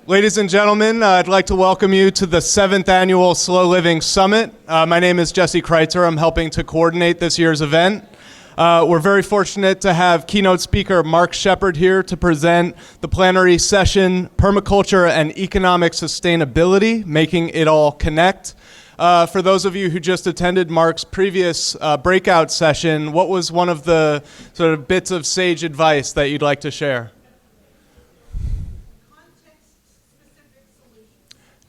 Ladies and gentlemen, I'd like to welcome you to the 7th Annual Slow Living Summit. My name is Jesse Kreitzer. I'm helping to coordinate this year's event. We're very fortunate to have keynote speaker Mark Shepard here to present the plenary session, Permaculture and Economic Sustainability, Making It All Connect. For those of you who just attended Mark's previous breakout session, what was one of the sort of bits of sage advice that you'd like to share?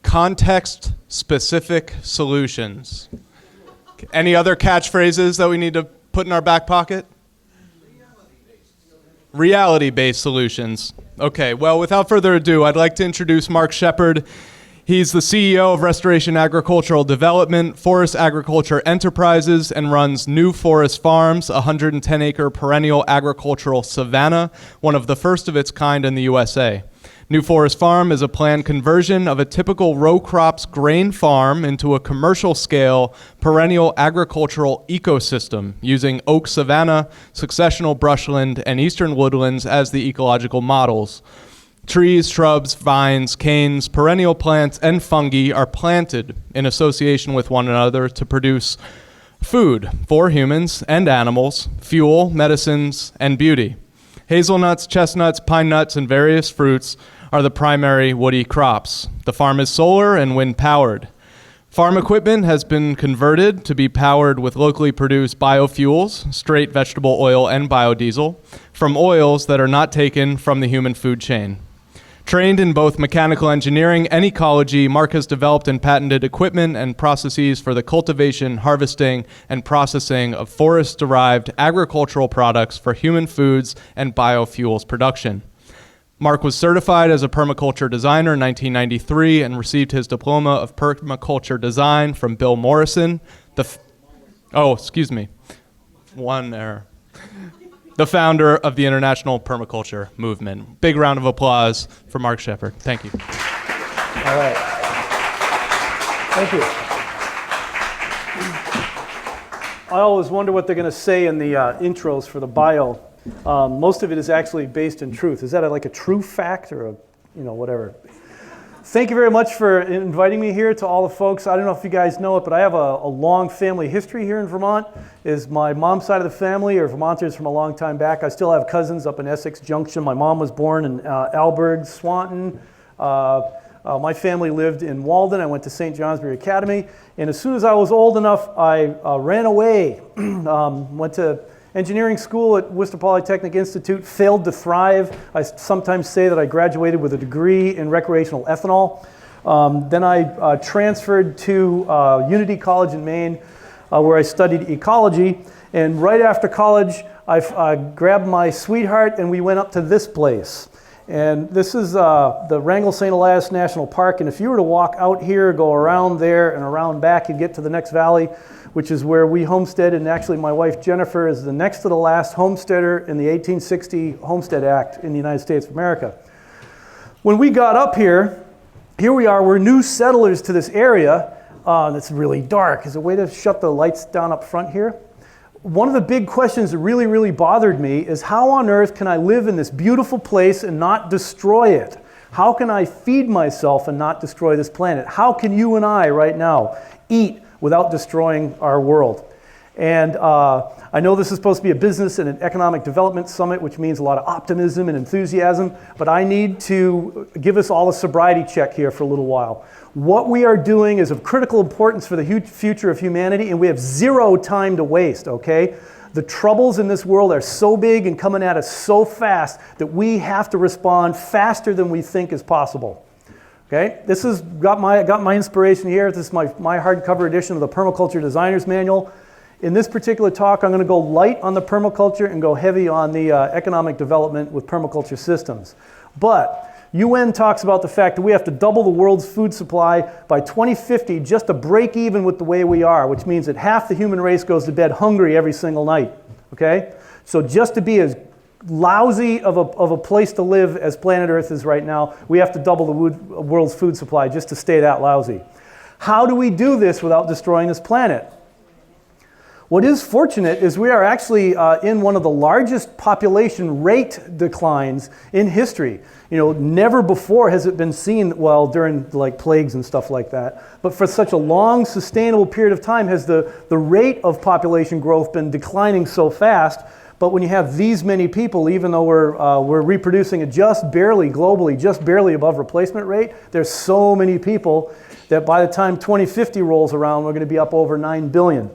Context-specific solutions. Any other catchphrases that we need to put in our back pocket? Reality-based solutions. Okay, well, without further ado, I'd like to introduce Mark Shepard. He's the CEO of Restoration Agricultural Development, Forest Agriculture Enterprises, and runs New Forest Farms, a 110-acre perennial agricultural savanna, one of the first of its kind in the USA. New Forest Farm is a planned conversion of a typical row crops grain farm into a commercial-scale perennial agricultural ecosystem using oak savanna, successional brushland, and eastern woodlands as the ecological models. Trees, shrubs, vines, canes, perennial plants, and fungi are planted in association with one another to produce food for humans and animals, fuel, medicines, and beauty. Hazelnuts, chestnuts, pine nuts, and various fruits are the primary woody crops. The farm is solar and wind powered. Farm equipment has been converted to be powered with locally produced biofuels, straight vegetable oil and biodiesel, from oils that are not taken from the human food chain. Trained in both mechanical engineering and ecology, Mark has developed and patented equipment and processes for the cultivation, harvesting, and processing of forest-derived agricultural products for human foods and biofuels production. Mark was certified as a permaculture designer in 1993 and received his diploma of permaculture design from Bill Morrison. One error. The founder of the International Permaculture Movement. Big round of applause for Mark Shepard. Thank you. All right. Thank you. I always wonder what they're going to say in the intros for the bio. Most of it is actually based in truth. Is that like a true fact or whatever? Thank you very much for inviting me here to all the folks. I don't know if you guys know it, but I have a long family history here in Vermont. Is my mom's side of the family are Vermonters from a long time back. I still have cousins up in Essex Junction. My mom was born in Alberg, Swanton. My family lived in Walden. I went to St. Johnsbury Academy. And as soon as I was old enough, I ran away. Went to engineering school at Worcester Polytechnic Institute, failed to thrive. I sometimes say that I graduated with a degree in recreational ethanol. Then I transferred to Unity College in Maine, where I studied ecology. And right after college, I grabbed my sweetheart and we went up to this place. And this is the Wrangell St. Elias National Park. And if you were to walk out here, go around there and around back, you'd get to the next valley, which is where we homesteaded. And actually my wife Jennifer is the next to the last homesteader in the 1860 Homestead Act in the United States of America. When we got up here we are, we're new settlers to this area. It's really dark. Is there a way to shut the lights down up front here? One of the big questions that really, really bothered me is how on earth can I live in this beautiful place and not destroy it? How can I feed myself and not destroy this planet? How can you and I right now eat without destroying our world? And I know this is supposed to be a business and an economic development summit, which means a lot of optimism and enthusiasm, but I need to give us all a sobriety check here for a little while. What we are doing is of critical importance for the future of humanity, and we have zero time to waste, okay? The troubles in this world are so big and coming at us so fast that we have to respond faster than we think is possible. Okay, this has got my inspiration here. This is my hardcover edition of the Permaculture Designer's Manual. In this particular talk, I'm going to go light on the permaculture and go heavy on the economic development with permaculture systems. But UN talks about the fact that we have to double the world's food supply by 2050 just to break even with the way we are, which means that half the human race goes to bed hungry every single night. Okay, so just to be as lousy of a place to live as planet Earth is right now, we have to double the world's food supply just to stay that lousy. How do we do this without destroying this planet? What is fortunate is we are actually in one of the largest population rate declines in history. You know, never before has it been seen, well, during like plagues and stuff like that, but for such a long, sustainable period of time has the rate of population growth been declining so fast. But when you have these many people, even though we're reproducing at just barely, globally, just barely above replacement rate, there's so many people that by the time 2050 rolls around, we're going to be up over 9 billion.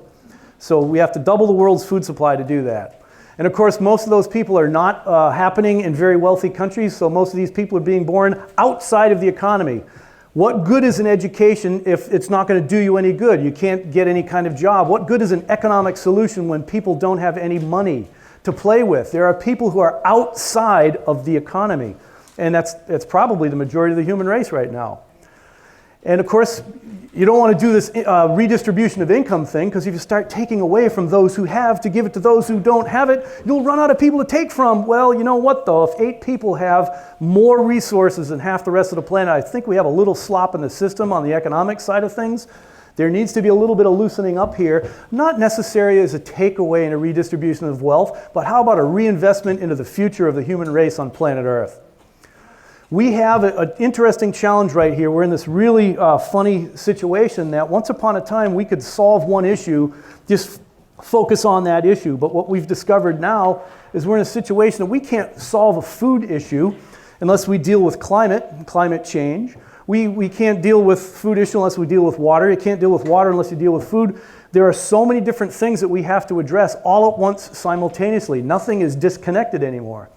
So we have to double the world's food supply to do that. And of course, most of those people are not happening in very wealthy countries, so most of these people are being born outside of the economy. What good is an education if it's not going to do you any good? You can't get any kind of job. What good is an economic solution when people don't have any money to play with? There are people who are outside of the economy, and that's probably the majority of the human race right now. And of course, you don't want to do this redistribution of income thing, because if you start taking away from those who have to give it to those who don't have it, you'll run out of people to take from. Well, you know what though, if 8 people have more resources than half the rest of the planet, I think we have a little slop in the system on the economic side of things. There needs to be a little bit of loosening up here, not necessarily as a takeaway and a redistribution of wealth, but how about a reinvestment into the future of the human race on planet Earth? We have an interesting challenge right here. We're in this really funny situation that once upon a time we could solve one issue, just focus on that issue. But what we've discovered now is we're in a situation that we can't solve a food issue unless we deal with climate change. We can't deal with food issue unless we deal with water. You can't deal with water unless you deal with food. There are so many different things that we have to address all at once simultaneously. Nothing is disconnected anymore.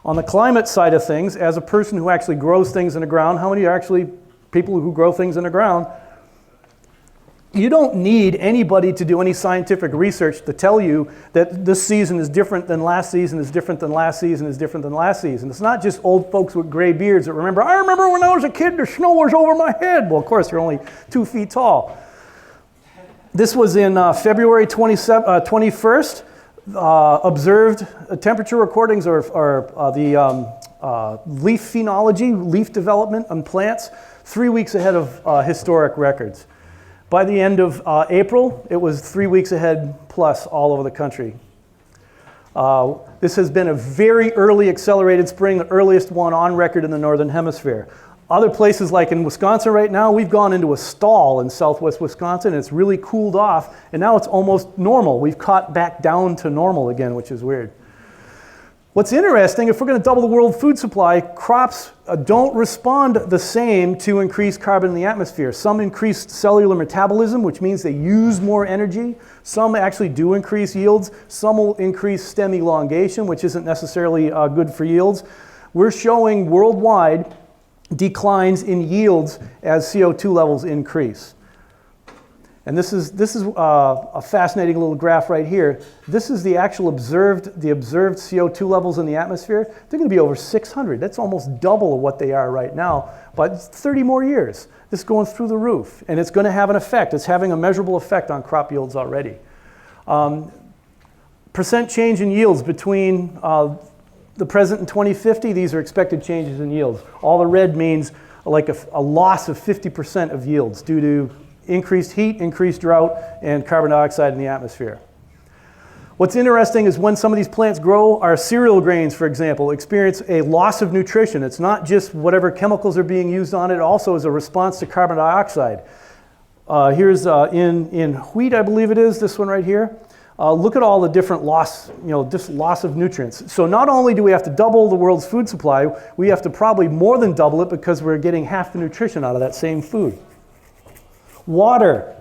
On the climate side of things, as a person who actually grows things in the ground, how many are actually people who grow things in the ground? You don't need anybody to do any scientific research to tell you that this season is different than last season, is different than last season, is different than last season. It's not just old folks with gray beards that remember, I remember when I was a kid, the snow was over my head. Well, of course, you're only 2 feet tall. This was in February 21st. Observed temperature recordings are the leaf phenology, leaf development on plants, 3 weeks ahead of historic records. By the end of April, it was 3 weeks ahead plus all over the country. This has been a very early accelerated spring, the earliest one on record in the Northern Hemisphere. Other places like in Wisconsin right now, we've gone into a stall in southwest Wisconsin. And it's really cooled off, and now it's almost normal. We've caught back down to normal again, which is weird. What's interesting, if we're going to double the world food supply, crops don't respond the same to increased carbon in the atmosphere. Some increase cellular metabolism, which means they use more energy. Some actually do increase yields. Some will increase stem elongation, which isn't necessarily good for yields. We're showing worldwide declines in yields as CO2 levels increase. And this is a fascinating little graph right here. This is the actual observed CO2 levels in the atmosphere. They're going to be over 600. That's almost double of what they are right now. But 30 more years. This is going through the roof. And it's going to have an effect. It's having a measurable effect on crop yields already. Percent change in yields between the present and 2050, these are expected changes in yields. All the red means like a loss of 50% of yields due to increased heat, increased drought, and carbon dioxide in the atmosphere. What's interesting is when some of these plants grow, our cereal grains, for example, experience a loss of nutrition. It's not just whatever chemicals are being used on it, it also is a response to carbon dioxide. Here's in wheat, I believe it is, this one right here. Look at all the different loss, just loss of nutrients. So not only do we have to double the world's food supply, we have to probably more than double it because we're getting half the nutrition out of that same food. Water.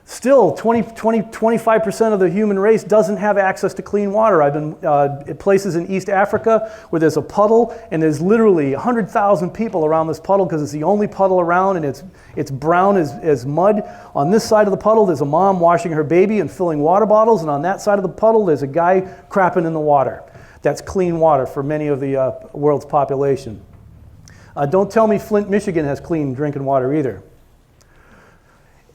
Still, 25% of the human race doesn't have access to clean water. I've been at places in East Africa where there's a puddle and there's literally 100,000 people around this puddle because it's the only puddle around and it's brown as mud. On this side of the puddle, there's a mom washing her baby and filling water bottles, and on that side of the puddle, there's a guy crapping in the water. That's clean water for many of the world's population. Don't tell me Flint, Michigan has clean drinking water either.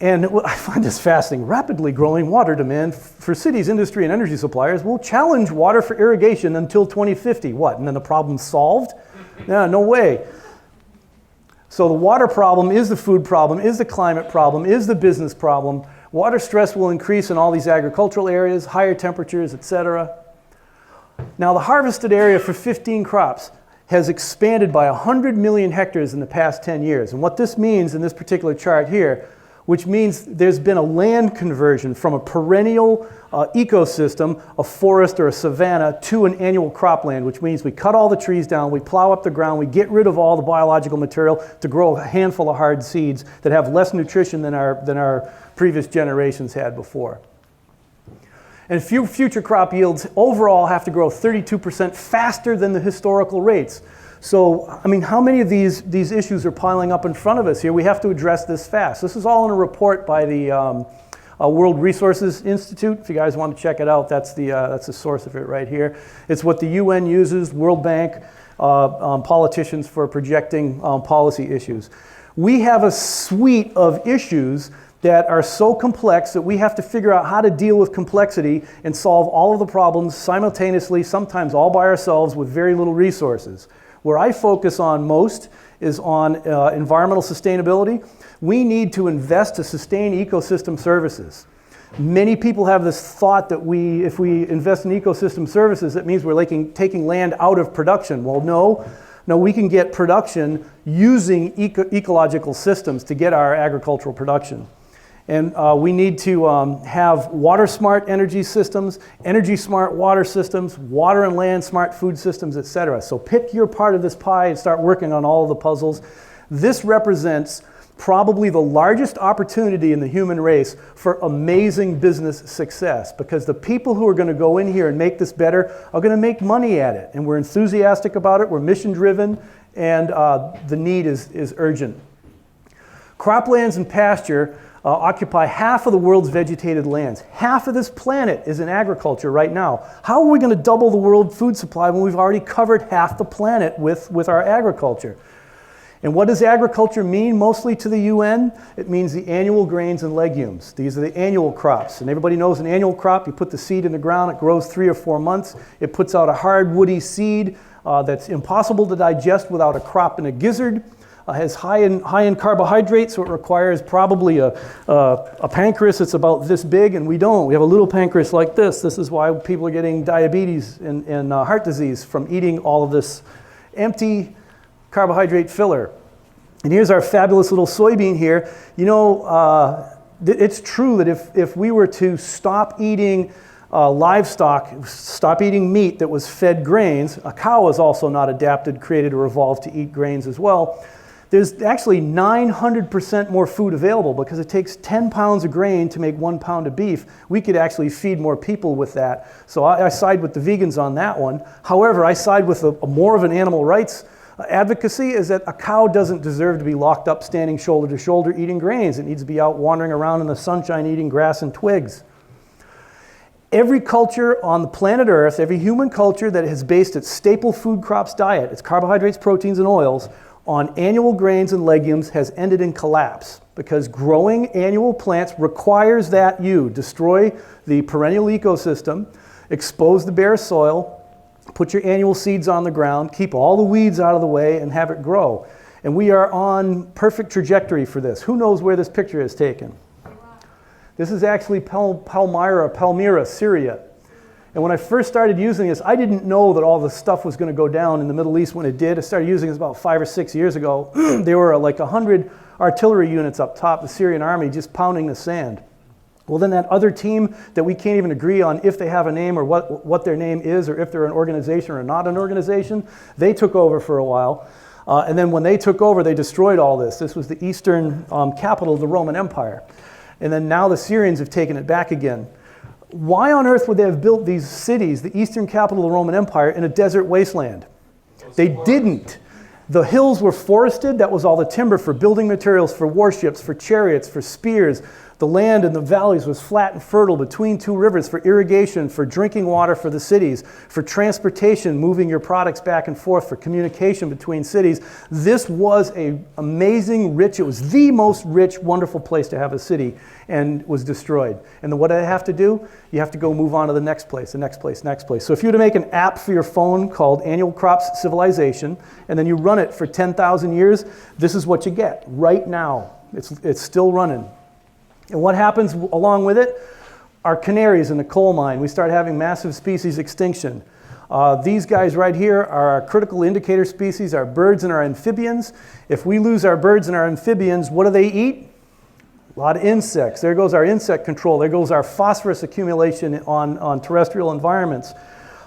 And I find this fascinating. Rapidly growing water demand for cities, industry, and energy suppliers will challenge water for irrigation until 2050. What, and then the problem's solved? No way. So the water problem is the food problem, is the climate problem, is the business problem. Water stress will increase in all these agricultural areas, higher temperatures, etc. Now the harvested area for 15 crops has expanded by 100 million hectares in the past 10 years. And what this means in this particular chart here, which means there's been a land conversion from a perennial ecosystem, a forest or a savanna, to an annual cropland, which means we cut all the trees down, we plow up the ground, we get rid of all the biological material to grow a handful of hard seeds that have less nutrition than our previous generations had before. And future crop yields overall have to grow 32% faster than the historical rates. So, I mean, how many of these issues are piling up in front of us here? We have to address this fast. This is all in a report by the World Resources Institute. If you guys want to check it out, that's the source of it right here. It's what the UN uses, World Bank, politicians for projecting policy issues. We have a suite of issues that are so complex that we have to figure out how to deal with complexity and solve all of the problems simultaneously, sometimes all by ourselves with very little resources. Where I focus on most is on environmental sustainability. We need to invest to sustain ecosystem services. Many people have this thought that if we invest in ecosystem services, that means we're taking land out of production. Well, no, we can get production using ecological systems to get our agricultural production. And we need to have water-smart energy systems, energy-smart water systems, water and land-smart food systems, etc. So pick your part of this pie and start working on all of the puzzles. This represents probably the largest opportunity in the human race for amazing business success, because the people who are going to go in here and make this better are going to make money at it. And we're enthusiastic about it, we're mission-driven, and the need is urgent. Croplands and pasture occupy half of the world's vegetated lands. Half of this planet is in agriculture right now. How are we going to double the world food supply when we've already covered half the planet with our agriculture? And what does agriculture mean mostly to the UN? It means the annual grains and legumes. These are the annual crops. And everybody knows an annual crop, you put the seed in the ground, it grows 3 or 4 months. It puts out a hard, woody seed that's impossible to digest without a crop and a gizzard. Has high in carbohydrates, so it requires probably a pancreas that's about this big, and we don't. We have a little pancreas like this. This is why people are getting diabetes and heart disease from eating all of this empty carbohydrate filler. And here's our fabulous little soybean here. You know, it's true that if we were to stop eating livestock, stop eating meat that was fed grains, a cow is also not adapted, created, or evolved to eat grains as well. There's actually 900% more food available because it takes 10 pounds of grain to make 1 pound of beef. We could actually feed more people with that. So I side with the vegans on that one. However, I side with more of an animal rights advocacy, is that a cow doesn't deserve to be locked up standing shoulder to shoulder eating grains. It needs to be out wandering around in the sunshine eating grass and twigs. Every culture on the planet Earth, every human culture that has based its staple food crops diet, its carbohydrates, proteins, and oils, on annual grains and legumes has ended in collapse, because growing annual plants requires that you destroy the perennial ecosystem, expose the bare soil, put your annual seeds on the ground, keep all the weeds out of the way, and have it grow. And we are on perfect trajectory for this. Who knows where this picture is taken? This is actually Palmyra, Syria. And when I first started using this, I didn't know that all the stuff was going to go down in the Middle East when it did. I started using this about 5 or 6 years ago. There were like 100 artillery units up top, the Syrian army, just pounding the sand. Well, then that other team that we can't even agree on if they have a name or what their name is, or if they're an organization or not an organization, they took over for a while. And then when they took over, they destroyed all this. This was the eastern capital of the Roman Empire. And then now the Syrians have taken it back again. Why on earth would they have built these cities, the eastern capital of the Roman Empire, in a desert wasteland? They didn't. The hills were forested. That was all the timber for building materials, for warships, for chariots, for spears. The land in the valleys was flat and fertile between 2 rivers for irrigation, for drinking water for the cities, for transportation, moving your products back and forth, for communication between cities. This was an amazing, rich, it was the most rich, wonderful place to have a city, and was destroyed. And then what do they have to do? You have to go move on to the next place, the next place, next place. So if you were to make an app for your phone called Annual Crops Civilization, and then you run it for 10,000 years, this is what you get right now. It's still running. And what happens along with it? Our canaries in the coal mine. We start having massive species extinction. These guys right here are our critical indicator species, our birds and our amphibians. If we lose our birds and our amphibians, what do they eat? A lot of insects. There goes our insect control. There goes our phosphorus accumulation on terrestrial environments.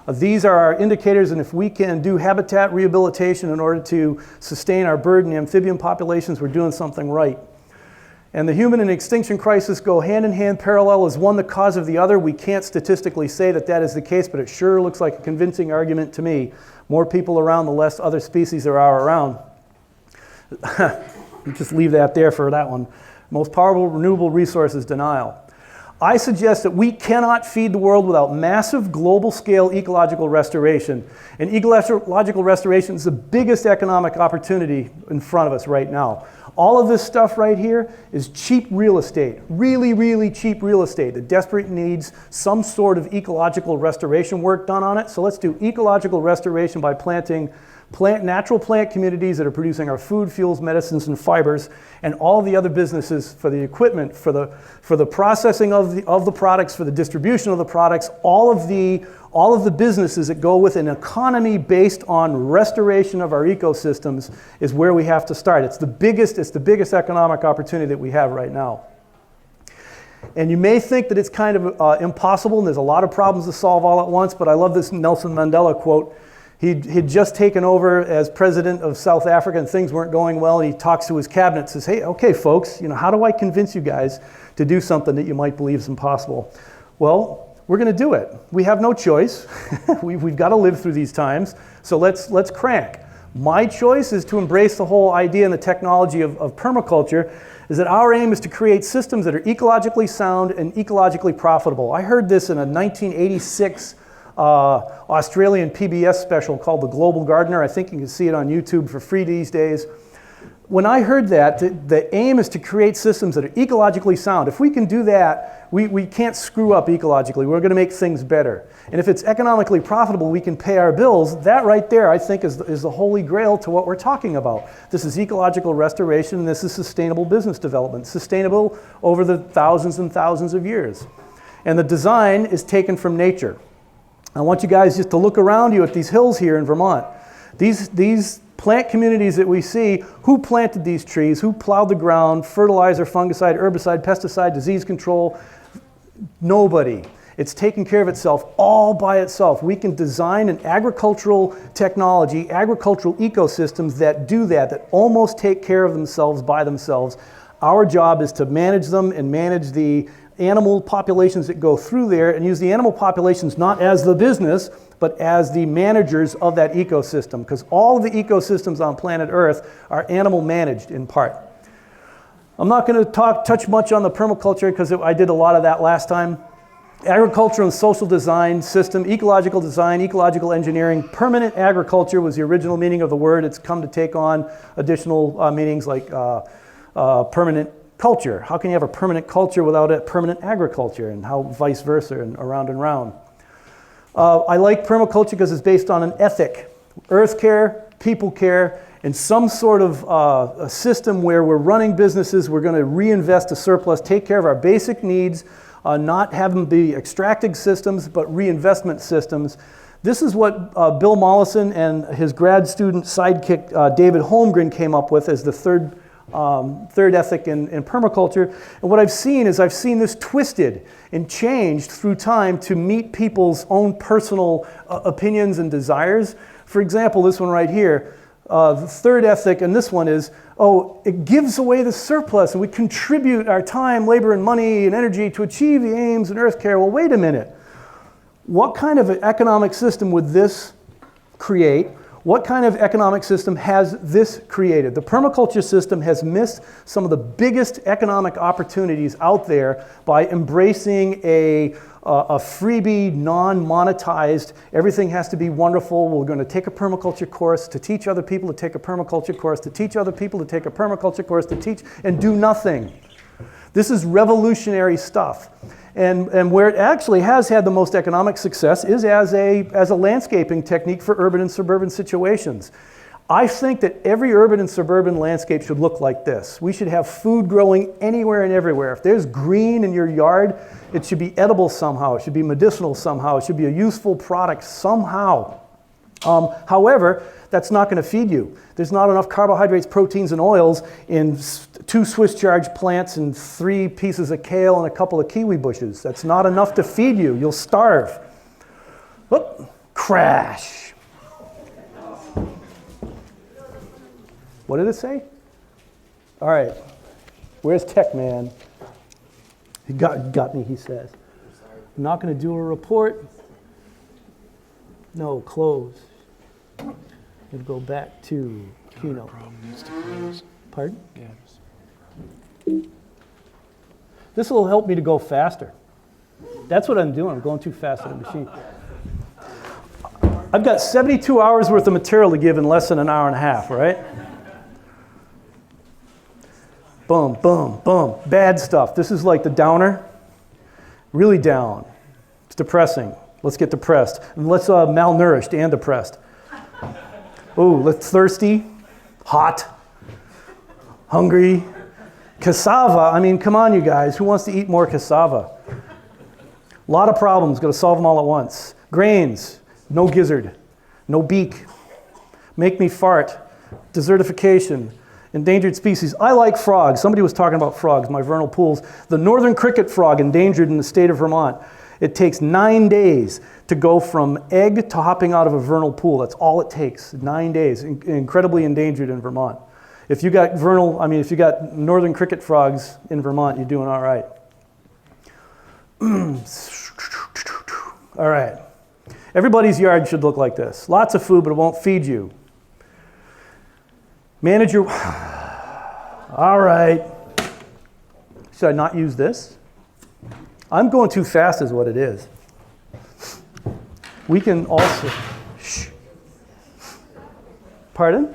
These are our indicators, and if we can do habitat rehabilitation in order to sustain our bird and amphibian populations, we're doing something right. And the human and extinction crisis go hand in hand, parallel. Is one the cause of the other? We can't statistically say that that is the case, but it sure looks like a convincing argument to me. More people around, the less other species there are around. Just leave that there for that one. Most powerful renewable resources denial. I suggest that we cannot feed the world without massive global-scale ecological restoration. And ecological restoration is the biggest economic opportunity in front of us right now. All of this stuff right here is cheap real estate, really, really cheap real estate that desperately needs some sort of ecological restoration work done on it. So let's do ecological restoration by planting natural plant communities that are producing our food, fuels, medicines, and fibers, and all the other businesses for the equipment, for the processing of the products, for the distribution of the products, all of the businesses that go with an economy based on restoration of our ecosystems is where we have to start. It's the biggest economic opportunity that we have right now. And you may think that it's kind of impossible, and there's a lot of problems to solve all at once, but I love this Nelson Mandela quote. He'd just taken over as president of South Africa and things weren't going well, and he talks to his cabinet and says, hey, okay, folks, how do I convince you guys to do something that you might believe is impossible? Well, we're going to do it. We have no choice. We've got to live through these times, so let's crank. My choice is to embrace the whole idea and the technology of permaculture, is that our aim is to create systems that are ecologically sound and ecologically profitable. I heard this in a 1986 Australian PBS special called The Global Gardener. I think you can see it on YouTube for free these days. When I heard that, the aim is to create systems that are ecologically sound. If we can do that, we can't screw up ecologically. We're going to make things better. And if it's economically profitable, we can pay our bills. That right there, I think, is the holy grail to what we're talking about. This is ecological restoration, and this is sustainable business development, sustainable over the thousands and thousands of years. And the design is taken from nature. I want you guys just to look around you at these hills here in Vermont. These plant communities that we see, who planted these trees, who plowed the ground, fertilizer, fungicide, herbicide, pesticide, disease control? Nobody. It's taking care of itself all by itself. We can design an agricultural technology, agricultural ecosystems that do that almost take care of themselves by themselves. Our job is to manage them and manage the animal populations that go through there, and use the animal populations not as the business, but as the managers of that ecosystem, because all of the ecosystems on planet Earth are animal managed in part. I'm not going to touch much on the permaculture because I did a lot of that last time. Agriculture and social design system, ecological design, ecological engineering. Permanent agriculture was the original meaning of the word. It's come to take on additional meanings like permanent culture. How can you have a permanent culture without a permanent agriculture, and how vice versa, and around and round. I like permaculture because it's based on an ethic, earth care, people care, and some sort of a system where we're running businesses, we're going to reinvest a surplus, take care of our basic needs, not have them be extracting systems, but reinvestment systems. This is what Bill Mollison and his grad student sidekick David Holmgren came up with as the third ethic in permaculture. And what I've seen this twisted and changed through time to meet people's own personal opinions and desires. For example, this one right here, the third ethic, and this one is, it gives away the surplus, and we contribute our time, labor, and money and energy to achieve the aims in earth care. Well, wait a minute. What kind of an economic system would this create? What kind of economic system has this created? The permaculture system has missed some of the biggest economic opportunities out there by embracing a freebie, non-monetized, everything has to be wonderful. We're going to take a permaculture course to teach other people to take a permaculture course, to teach other people to take a permaculture course, to teach and do nothing. This is revolutionary stuff. And where it actually has had the most economic success is as a landscaping technique for urban and suburban situations. I think that every urban and suburban landscape should look like this. We should have food growing anywhere and everywhere. If there's green in your yard, it should be edible somehow. It should be medicinal somehow. It should be a useful product somehow. However, that's not going to feed you. There's not enough carbohydrates, proteins, and oils in 2 Swiss charge plants and 3 pieces of kale and a couple of kiwi bushes. That's not enough to feed you. You'll starve. Whoop, crash. What did it say? All right. Where's Tech Man? He got me, he says. I'm not going to do a report. No, close. We'll go back to Keynote. Pardon? Yeah. This will help me to go faster. That's what I'm doing. I'm going too fast on the machine. I've got 72 hours worth of material to give in less than an hour and a half, right? Boom, boom, boom. Bad stuff. This is like the downer. Really down. It's depressing. Let's get depressed. And let's malnourished and depressed. Ooh, let's thirsty, hot, hungry. Cassava, I mean, come on, you guys. Who wants to eat more cassava? A lot of problems. Got to solve them all at once. Grains, no gizzard, no beak. Make me fart. Desertification. Endangered species. I like frogs. Somebody was talking about frogs, my vernal pools. The northern cricket frog, endangered in the state of Vermont. It takes 9 days to go from egg to hopping out of a vernal pool. That's all it takes, 9 days. Incredibly endangered in Vermont. If you got if you got northern cricket frogs in Vermont, you're doing all right. All right. Everybody's yard should look like this. Lots of food, but it won't feed you. Manage your... All right. Should I not use this? I'm going too fast is what it is. We can also... Shh. Pardon?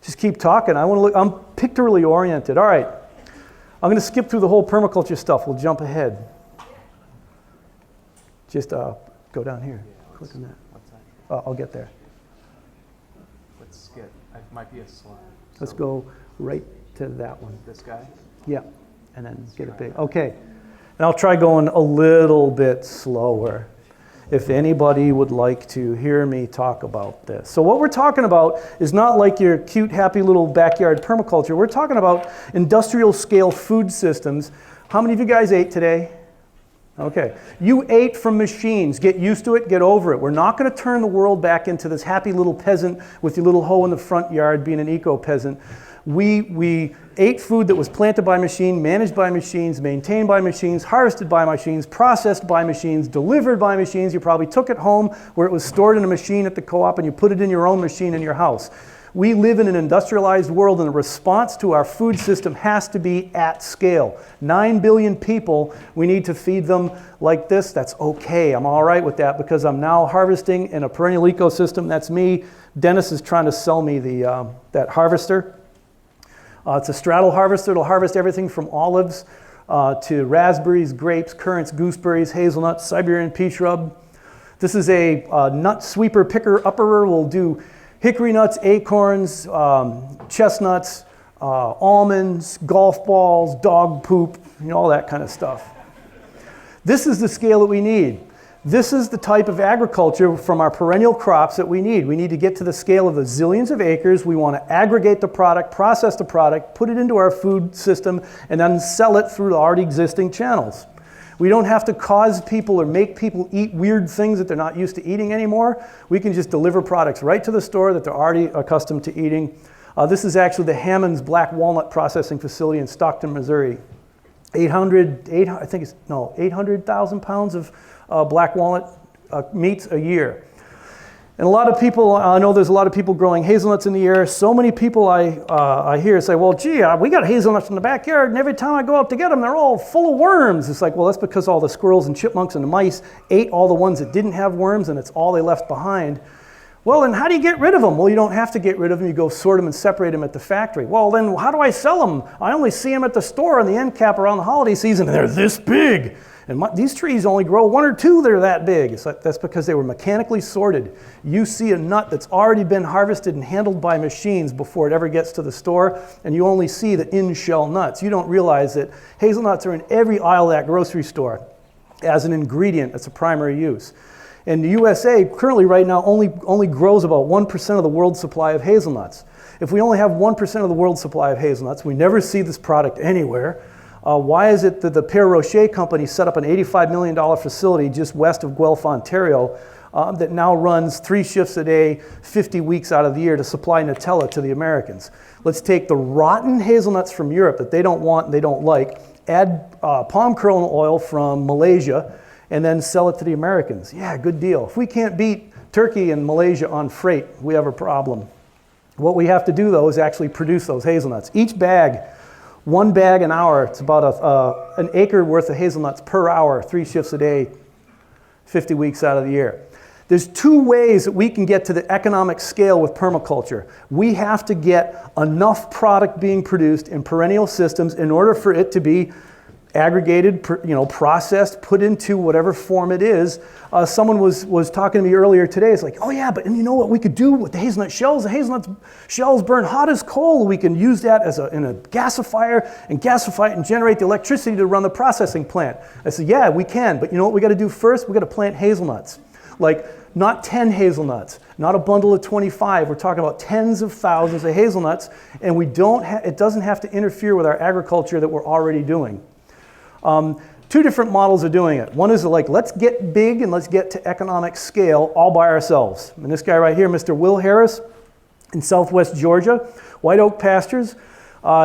Just keep talking. I want to look... I'm pictorially oriented. All right. I'm going to skip through the whole permaculture stuff. We'll jump ahead. Just go down here. Click on that. What's that? I'll get there. Let's skip. It might be a slide. Let's go right to that one. This guy? Yeah, and then get it big. Okay, and I'll try going a little bit slower if anybody would like to hear me talk about this. So what we're talking about is not like your cute, happy little backyard permaculture. We're talking about industrial scale food systems. How many of you guys ate today? Okay, you ate from machines. Get used to it, get over it. We're not going to turn the world back into this happy little peasant with your little hoe in the front yard being an eco-peasant. We ate food that was planted by machine, managed by machines, maintained by machines, harvested by machines, processed by machines, delivered by machines. You probably took it home where it was stored in a machine at the co-op and you put it in your own machine in your house. We live in an industrialized world, and the response to our food system has to be at scale. 9 billion people, we need to feed them like this. That's okay. I'm all right with that because I'm now harvesting in a perennial ecosystem. That's me. Dennis is trying to sell me that harvester. It's a straddle harvester. It'll harvest everything from olives to raspberries, grapes, currants, gooseberries, hazelnuts, Siberian pea shrub. This is a nut sweeper picker upperer. We'll do hickory nuts, acorns, chestnuts, almonds, golf balls, dog poop, all that kind of stuff. This is the scale that we need. This is the type of agriculture from our perennial crops that we need. We need to get to the scale of the zillions of acres. We want to aggregate the product, process the product, put it into our food system, and then sell it through the already existing channels. We don't have to cause people or make people eat weird things that they're not used to eating anymore. We can just deliver products right to the store that they're already accustomed to eating. This is actually the Hammond's Black Walnut Processing Facility in Stockton, Missouri. 800,000 pounds of black walnut meats a year. And a lot of people, I know there's a lot of people growing hazelnuts in the air. So many people I hear say, well, gee, we got hazelnuts in the backyard, and every time I go out to get them, they're all full of worms. It's like, well, that's because all the squirrels and chipmunks and the mice ate all the ones that didn't have worms, and it's all they left behind. Well, then how do you get rid of them? Well, you don't have to get rid of them. You go sort them and separate them at the factory. Well, then how do I sell them? I only see them at the store on the end cap around the holiday season, and they're this big. And these trees only grow 1 or 2 that are that big. That's because they were mechanically sorted. You see a nut that's already been harvested and handled by machines before it ever gets to the store, and you only see the in-shell nuts. You don't realize that hazelnuts are in every aisle of that grocery store as an ingredient. That's a primary use. And the USA currently right now only grows about 1% of the world's supply of hazelnuts. If we only have 1% of the world's supply of hazelnuts, we never see this product anywhere. Why is it that the Père Rocher company set up an $85 million facility just west of Guelph, Ontario, that now runs 3 shifts a day, 50 weeks out of the year to supply Nutella to the Americans? Let's take the rotten hazelnuts from Europe that they don't want and they don't like, add palm kernel oil from Malaysia, and then sell it to the Americans. Yeah, good deal. If we can't beat Turkey and Malaysia on freight, we have a problem. What we have to do, though, is actually produce those hazelnuts. Each bag, 1 bag an hour, it's about an acre worth of hazelnuts per hour, 3 shifts a day, 50 weeks out of the year. There's 2 ways that we can get to the economic scale with permaculture. We have to get enough product being produced in perennial systems in order for it to be aggregated, processed, put into whatever form it is. Someone was talking to me earlier today. It's like, oh yeah, but you know what we could do with the hazelnut shells? The hazelnut shells burn hot as coal. We can use that in a gasifier and gasify it and generate the electricity to run the processing plant. I said, yeah, we can, but you know what we got to do first? We got to plant hazelnuts. Like, not 10 hazelnuts, not a bundle of 25. We're talking about tens of thousands of hazelnuts, and it doesn't have to interfere with our agriculture that we're already doing. 2 different models of doing it. One is like, let's get big and let's get to economic scale all by ourselves. And this guy right here, Mr. Will Harris in Southwest Georgia, White Oak Pastures.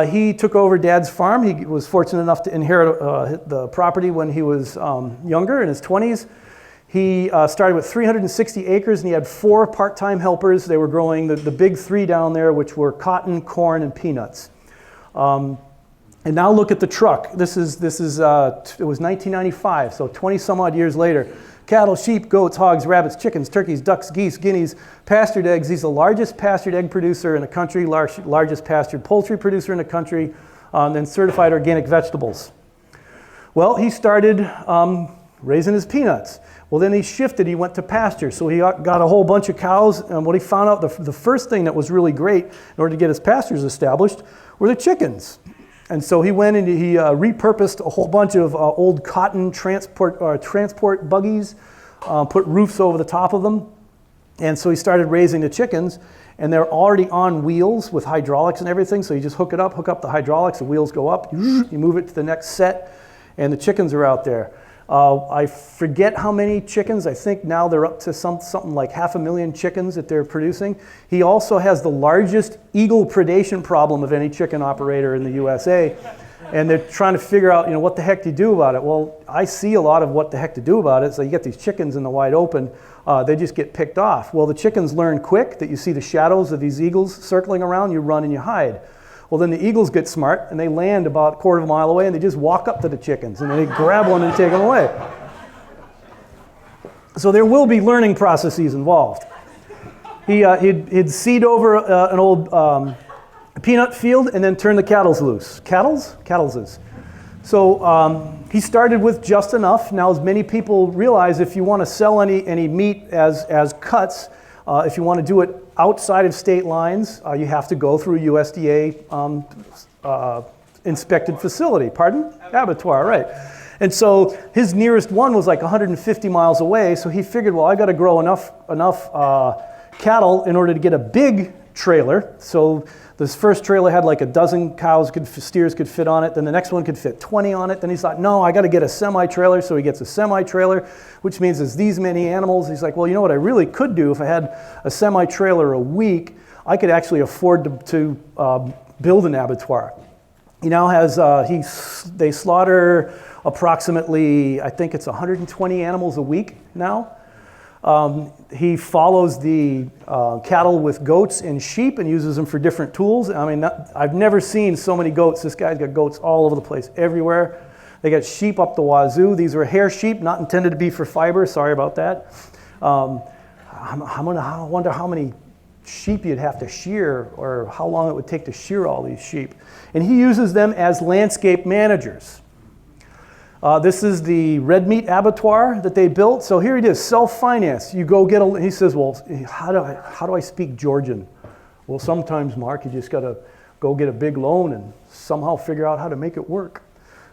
He took over Dad's farm. He was fortunate enough to inherit the property when he was younger, in his 20s. He started with 360 acres and he had 4 part-time helpers. They were growing the big 3 down there, which were cotton, corn, and peanuts. And now look at the truck. It was 1995, so 20 some odd years later. Cattle, sheep, goats, hogs, rabbits, chickens, turkeys, ducks, geese, guineas, pastured eggs. He's the largest pastured egg producer in the country, largest pastured poultry producer in the country, and certified organic vegetables. Well, he started raising his peanuts. Well, then he shifted, he went to pasture. So he got a whole bunch of cows, and what he found out, the first thing that was really great in order to get his pastures established were the chickens. And so he went and he repurposed a whole bunch of old cotton transport buggies, put roofs over the top of them. And so he started raising the chickens, and they're already on wheels with hydraulics and everything. So you just hook up the hydraulics, the wheels go up, you move it to the next set, and the chickens are out there. I forget how many chickens. I think now they're up to something like 500,000 chickens that they're producing. He also has the largest eagle predation problem of any chicken operator in the USA. And they're trying to figure out, what the heck do you do about it? Well, I see a lot of what the heck to do about it. So you get these chickens in the wide open, they just get picked off. Well, the chickens learn quick that you see the shadows of these eagles circling around, you run and you hide. Well, then the eagles get smart and they land about a quarter of a mile away and they just walk up to the chickens and they grab one and take them away. So there will be learning processes involved. He'd seed over an old peanut field and then turn the cattles loose. Cattleses. So he started with just enough. Now, as many people realize, if you want to sell any meat as cuts, if you want to do it outside of state lines, you have to go through a USDA inspected facility. Pardon? Abattoir, right. And so his nearest one was like 150 miles away, so he figured, well, I got to grow enough cattle in order to get a big trailer. So this first trailer had like a dozen steers could fit on it. Then the next one could fit 20 on it. Then he thought, no, I got to get a semi-trailer. So he gets a semi-trailer, which means there's these many animals. He's like, well, you know what I really could do if I had a semi-trailer a week, I could actually afford to build an abattoir. He now has, they slaughter approximately, I think it's 120 animals a week now. He follows the cattle with goats and sheep and uses them for different tools. I mean, I've never seen so many goats. This guy's got goats all over the place, everywhere. They got sheep up the wazoo. These are hair sheep, not intended to be for fiber. Sorry about that. I wonder how many sheep you'd have to shear or how long it would take to shear all these sheep. And he uses them as landscape managers. This is the red meat abattoir that they built. So here it is, self-financed. You go get a, he says, well, how do I speak Georgian? Well, sometimes, Mark, you just got to go get a big loan and somehow figure out how to make it work.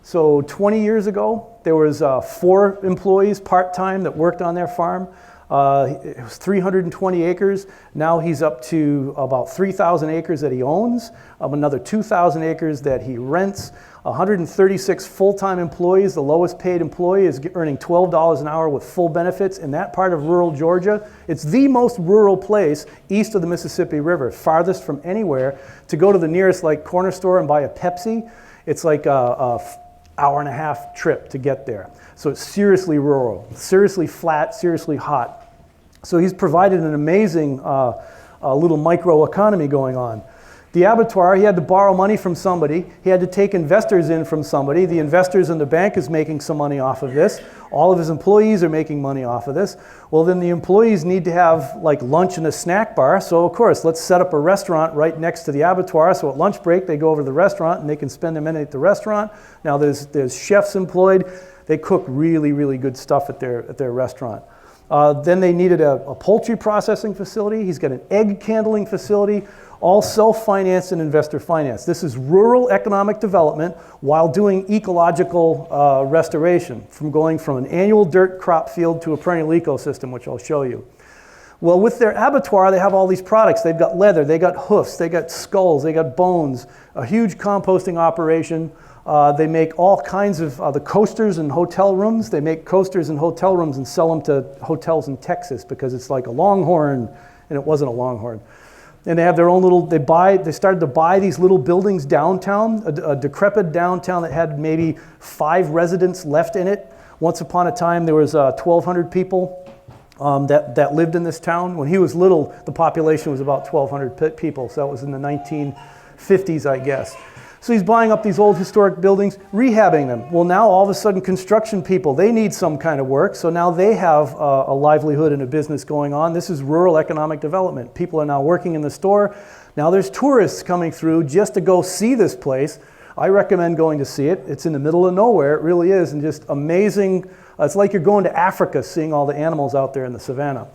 So 20 years ago, there was 4 employees part-time that worked on their farm. It was 320 acres. Now he's up to about 3,000 acres that he owns, another 2,000 acres that he rents, 136 full-time employees. The lowest paid employee is earning $12 an hour with full benefits in that part of rural Georgia. It's the most rural place east of the Mississippi River, farthest from anywhere. To go to the nearest like corner store and buy a Pepsi, it's like a hour-and-a-half trip to get there. So it's seriously rural, seriously flat, seriously hot. So he's provided an amazing little microeconomy going on. The abattoir, he had to borrow money from somebody. He had to take investors in from somebody. The investors in the bank is making some money off of this. All of his employees are making money off of this. Well, then the employees need to have like lunch and a snack bar. So of course, let's set up a restaurant right next to the abattoir. So at lunch break, they go over to the restaurant and they can spend a minute at the restaurant. Now there's chefs employed. They cook really, really good stuff at their restaurant. Then they needed a poultry processing facility. He's got an egg candling facility, all self-financed and investor financed. This is rural economic development while doing ecological restoration, from going from an annual dirt crop field to a perennial ecosystem, which I'll show you. Well, with their abattoir, they have all these products. They've got leather, they got hoofs, they got skulls, they got bones, a huge composting operation. They make all kinds of the coasters in hotel rooms. They make coasters in hotel rooms and sell them to hotels in Texas because it's like a Longhorn, and it wasn't a Longhorn. And they have their own little, they started to buy these little buildings downtown, a decrepit downtown that had maybe 5 residents left in it. Once upon a time, there was 1,200 people that lived in this town. When he was little, the population was about 1,200 people, so that was in the 1950s, I guess. So he's buying up these old historic buildings, rehabbing them. Well, now all of a sudden construction people, they need some kind of work. So now they have a livelihood and a business going on. This is rural economic development. People are now working in the store. Now there's tourists coming through just to go see this place. I recommend going to see it. It's in the middle of nowhere, it really is, and just amazing. It's like you're going to Africa, seeing all the animals out there in the Savanna.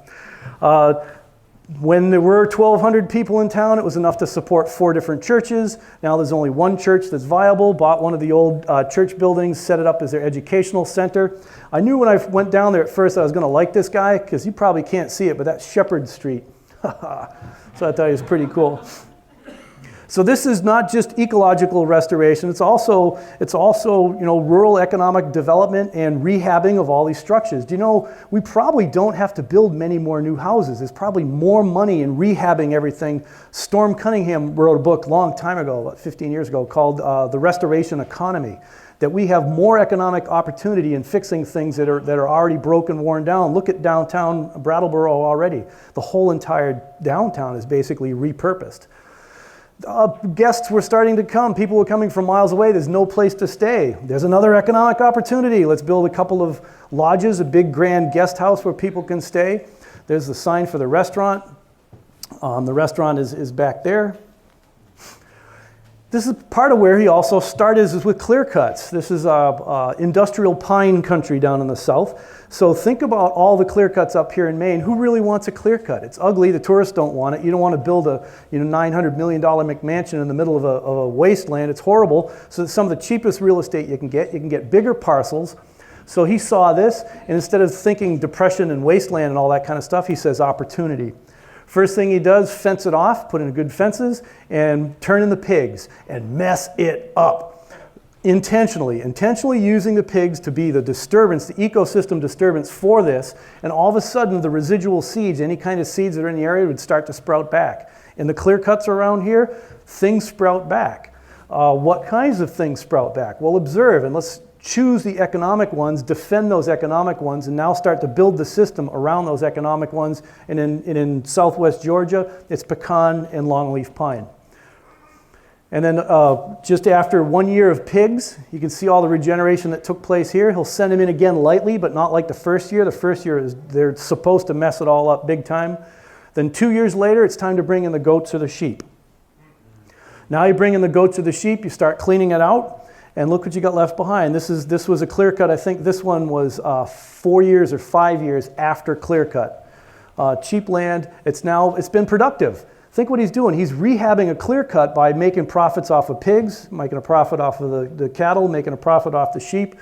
When there were 1,200 people in town, it was enough to support 4 different churches. Now there's only one church that's viable, bought one of the old church buildings, set it up as their educational center. I knew when I went down there at first I was going to like this guy, because you probably can't see it, but that's Shepard Street. So I thought he was pretty cool. So this is not just ecological restoration, it's also rural economic development and rehabbing of all these structures. Do you know, we probably don't have to build many more new houses. There's probably more money in rehabbing everything. Storm Cunningham wrote a book a long time ago, about 15 years ago, called The Restoration Economy, that we have more economic opportunity in fixing things that are already broken, worn down. Look at downtown Brattleboro already. The whole entire downtown is basically repurposed. Guests were starting to come. People were coming from miles away. There's no place to stay. There's another economic opportunity. Let's build a couple of lodges, a big grand guest house where people can stay. There's the sign for the restaurant. The restaurant is back there. This is part of where he also started, is with clear cuts. This is industrial pine country down in the south. So think about all the clear cuts up here in Maine. Who really wants a clear cut? It's ugly. The tourists don't want it. You don't want to build a $900 million McMansion in the middle of a wasteland. It's horrible. So it's some of the cheapest real estate you can get bigger parcels. So he saw this, and instead of thinking depression and wasteland and all that kind of stuff, he says opportunity. First thing he does, fence it off, put in good fences, and turn in the pigs, and mess it up. Intentionally using the pigs to be the disturbance, the ecosystem disturbance for this, and all of a sudden the residual seeds, any kind of seeds that are in the area, would start to sprout back. In the clear cuts around here, things sprout back. What kinds of things sprout back? Well, observe, and let's choose the economic ones, defend those economic ones, and now start to build the system around those economic ones. And in southwest Georgia, it's pecan and longleaf pine. And then just after 1 year of pigs, you can see all the regeneration that took place here. He'll send them in again lightly, but not like the first year. The first year, they're supposed to mess it all up big time. Then 2 years later, it's time to bring in the goats or the sheep. Now you bring in the goats or the sheep, you start cleaning it out, And look what you got left behind. This was a clear cut. I think this one was 4 years or 5 years after clear cut. Cheap land. It's been productive. Think what he's doing. He's rehabbing a clear cut by making profits off of pigs, making a profit off of the cattle, making a profit off the sheep,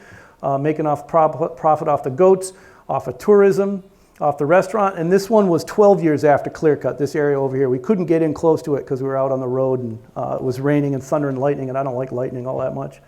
making profit off the goats, off of tourism, off the restaurant. And this one was 12 years after clear cut, this area over here. We couldn't get in close to it because we were out on the road and it was raining and thunder and lightning, and I don't like lightning all that much.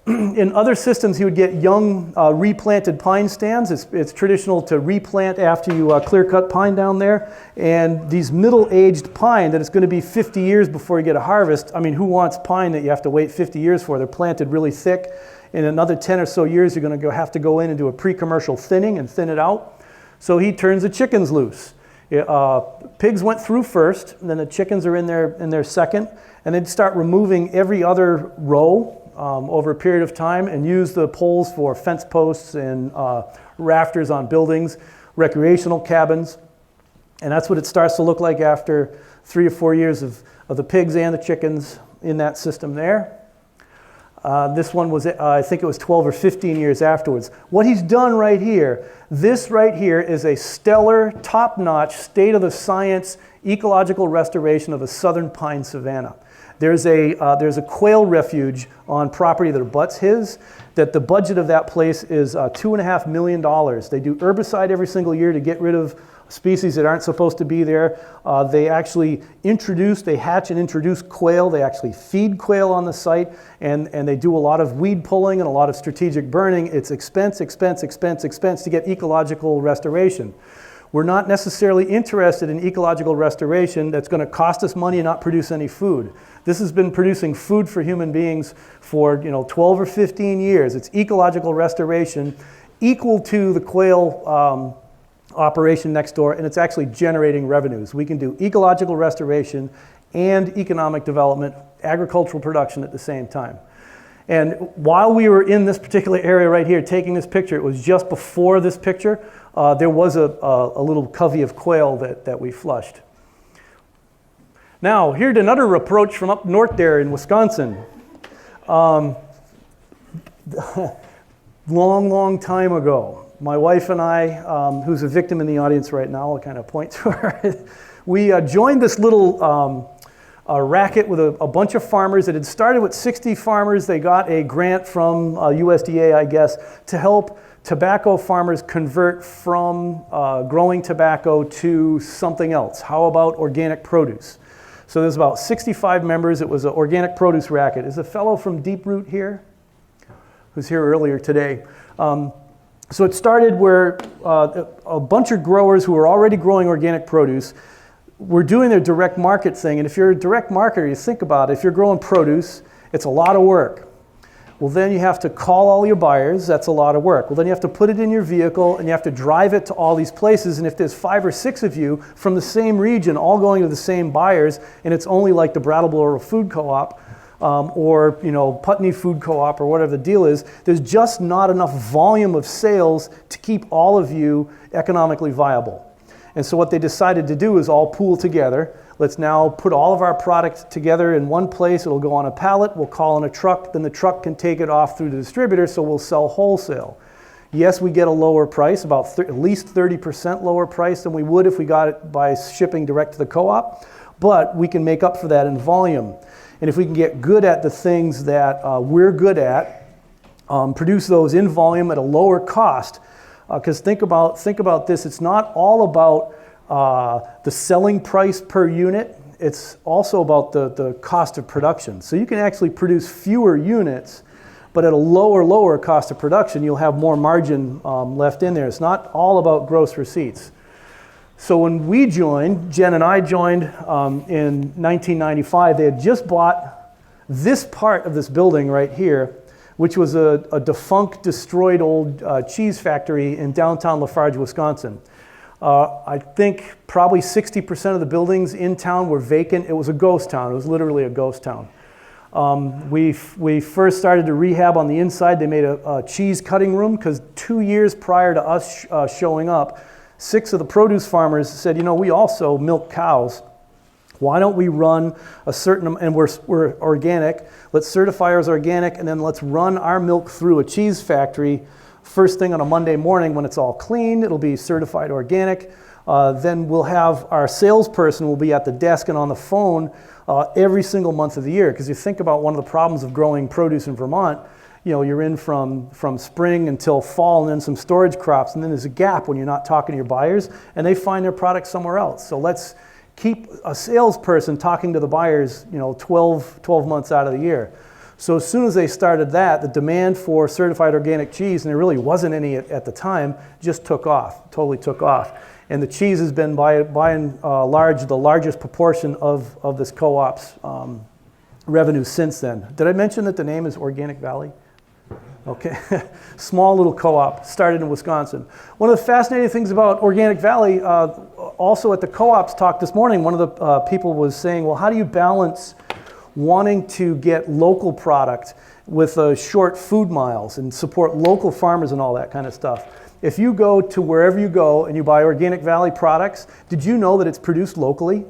In other systems, he would get young replanted pine stands. It's traditional to replant after you clear cut pine down there. And these middle-aged pine that it's going to be 50 years before you get a harvest. I mean, who wants pine that you have to wait 50 years for? They're planted really thick. In another 10 or so years, you're going to have to go in and do a pre-commercial thinning and thin it out. So he turns the chickens loose. Pigs went through first, and then the chickens are in there second. And they'd start removing every other row over a period of time and use the poles for fence posts and rafters on buildings, recreational cabins. And that's what it starts to look like after 3 or 4 years of the pigs and the chickens in that system there. This one was, I think it was 12 or 15 years afterwards. What he's done right here, this right here is a stellar, top-notch, state-of-the-science ecological restoration of a southern pine savanna. There's a quail refuge on property that abuts his, that the budget of that place is $2.5 million. They do herbicide every single year to get rid of species that aren't supposed to be there. They actually hatch and introduce quail. They actually feed quail on the site, and they do a lot of weed pulling and a lot of strategic burning. It's expense to get ecological restoration. We're not necessarily interested in ecological restoration that's going to cost us money and not produce any food. This has been producing food for human beings for 12 or 15 years. It's ecological restoration equal to the quail operation next door, and it's actually generating revenues. We can do ecological restoration and economic development, agricultural production at the same time. And while we were in this particular area right here taking this picture, it was just before this picture, there was a little covey of quail that we flushed. Now, here's another approach from up north there in Wisconsin. Long time ago, my wife and I, who's a victim in the audience right now, I'll kind of point to her, we joined this little racket with a bunch of farmers. It had started with 60 farmers. They got a grant from USDA, I guess, to help tobacco farmers convert from growing tobacco to something else. How about organic produce? So there's about 65 members. It was an organic produce racket. Is a fellow from Deep Root here? Who's here earlier today. So it started where a bunch of growers who were already growing organic produce were doing their direct market thing. And if you're a direct marketer, you think about it, if you're growing produce, it's a lot of work. Well, then you have to call all your buyers. That's a lot of work. Well, then you have to put it in your vehicle and you have to drive it to all these places. And if there's 5 or 6 of you from the same region all going to the same buyers, and it's only like the Brattleboro Food Co-op or Putney Food Co-op or whatever the deal is, there's just not enough volume of sales to keep all of you economically viable. And so what they decided to do is all pool together. Let's now put all of our product together in one place. It'll go on a pallet. We'll call in a truck. Then the truck can take it off through the distributor, so we'll sell wholesale. Yes, we get a lower price, about at least 30% lower price than we would if we got it by shipping direct to the co-op, but we can make up for that in volume. And if we can get good at the things that we're good at, produce those in volume at a lower cost, because think about this, it's not all about the selling price per unit, it's also about the cost of production. So you can actually produce fewer units, but at a lower cost of production, you'll have more margin left in there. It's not all about gross receipts. So when we joined, Jen and I joined in 1995, they had just bought this part of this building right here, which was a defunct, destroyed old cheese factory in downtown Lafarge, Wisconsin. I think probably 60% of the buildings in town were vacant. It was a ghost town. It was literally a ghost town. We first started to rehab on the inside. They made a cheese cutting room because 2 years prior to us showing up, 6 of the produce farmers said, we also milk cows. Why don't we run a certain, and we're organic, let's certify ours organic, and then let's run our milk through a cheese factory first thing on a Monday morning when it's all clean. It'll be certified organic. Then we'll have our salesperson will be at the desk and on the phone every single month of the year. Because you think about one of the problems of growing produce in Vermont, you know, you're in from spring until fall and then some storage crops, and then there's a gap when you're not talking to your buyers and they find their product somewhere else. So let's keep a salesperson talking to the buyers, you know, 12 months out of the year. So as soon as they started that, the demand for certified organic cheese, and there really wasn't any at the time, just took off, totally took off. And the cheese has been by and large the largest proportion of this co-op's revenue since then. Did I mention that the name is Organic Valley? Okay, small little co-op, started in Wisconsin. One of the fascinating things about Organic Valley, also at the co-ops talk this morning, one of the people was saying, well, how do you balance wanting to get local product with short food miles and support local farmers and all that kind of stuff? If you go to wherever you go and you buy Organic Valley products, did you know that it's produced locally?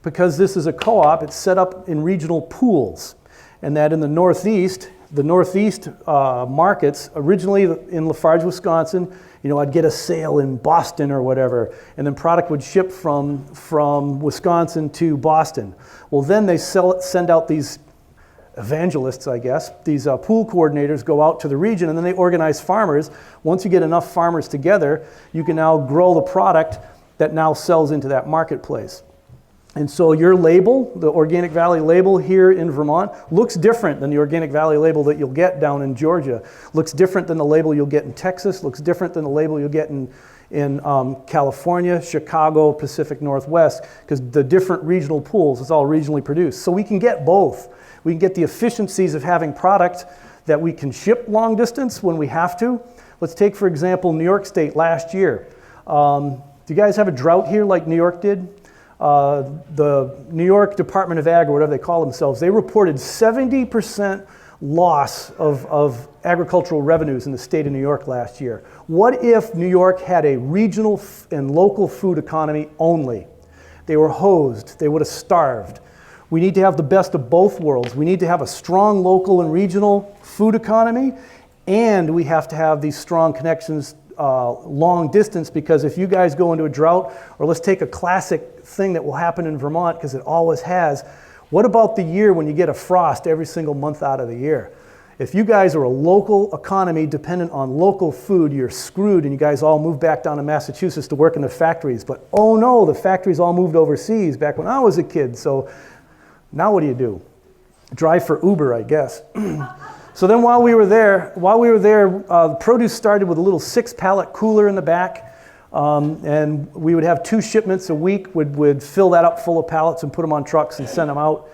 Because this is a co-op, it's set up in regional pools, and that in the Northeast markets, originally in Lafarge, Wisconsin, you know, I'd get a sale in Boston or whatever, and then product would ship from Wisconsin to Boston. Well, then they send out these evangelists, I guess, these pool coordinators go out to the region, and then they organize farmers. Once you get enough farmers together, you can now grow the product that now sells into that marketplace. And so your label, the Organic Valley label here in Vermont, looks different than the Organic Valley label that you'll get down in Georgia. Looks different than the label you'll get in Texas. Looks different than the label you'll get in California, Chicago, Pacific Northwest, because the different regional pools, it's all regionally produced. So we can get both. We can get the efficiencies of having product that we can ship long distance when we have to. Let's take, for example, New York State last year. Do you guys have a drought here like New York did? The New York Department of Ag, or whatever they call themselves, they reported 70% loss of agricultural revenues in the state of New York last year. What if New York had a regional and local food economy only? They were hosed. They would have starved. We need to have the best of both worlds. We need to have a strong local and regional food economy, and we have to have these strong connections long distance, because if you guys go into a drought, or let's take a classic thing that will happen in Vermont, because it always has, what about the year when you get a frost every single month out of the year? If you guys are a local economy dependent on local food, you're screwed, and you guys all move back down to Massachusetts to work in the factories. But oh no, the factories all moved overseas back when I was a kid. So now what do? Drive for Uber, I guess. So then while we were there, produce started with a little 6-pallet cooler in the back, and we would have 2 shipments a week. We'd fill that up full of pallets and put them on trucks and send them out.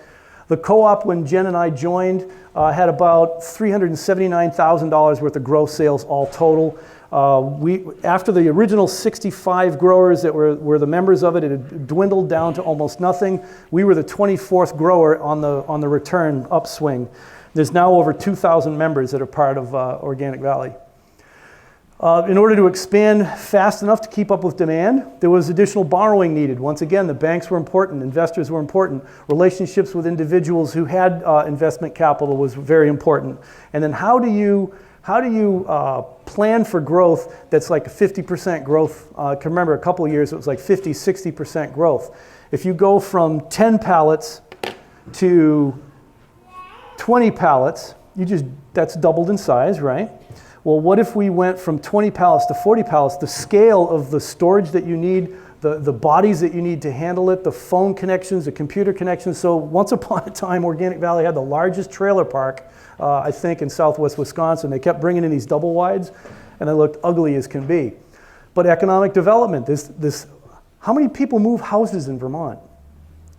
The co-op, when Jen and I joined, had about $379,000 worth of gross sales all total. After the original 65 growers that were the members of it, it had dwindled down to almost nothing. We were the 24th grower on the return upswing. There's now over 2,000 members that are part of Organic Valley. In order to expand fast enough to keep up with demand, there was additional borrowing needed. Once again, the banks were important, investors were important, relationships with individuals who had investment capital was very important. And then how do you plan for growth that's like a 50% growth? I can remember a couple of years it was like 50, 60% growth. If you go from 10 pallets to 20 pallets, that's doubled in size, right? Well, what if we went from 20 pallets to 40 pallets? The scale of the storage that you need, the bodies that you need to handle it, the phone connections, the computer connections. So once upon a time, Organic Valley had the largest trailer park, I think, in southwest Wisconsin. They kept bringing in these double wides, and they looked ugly as can be. But economic development, how many people move houses in Vermont?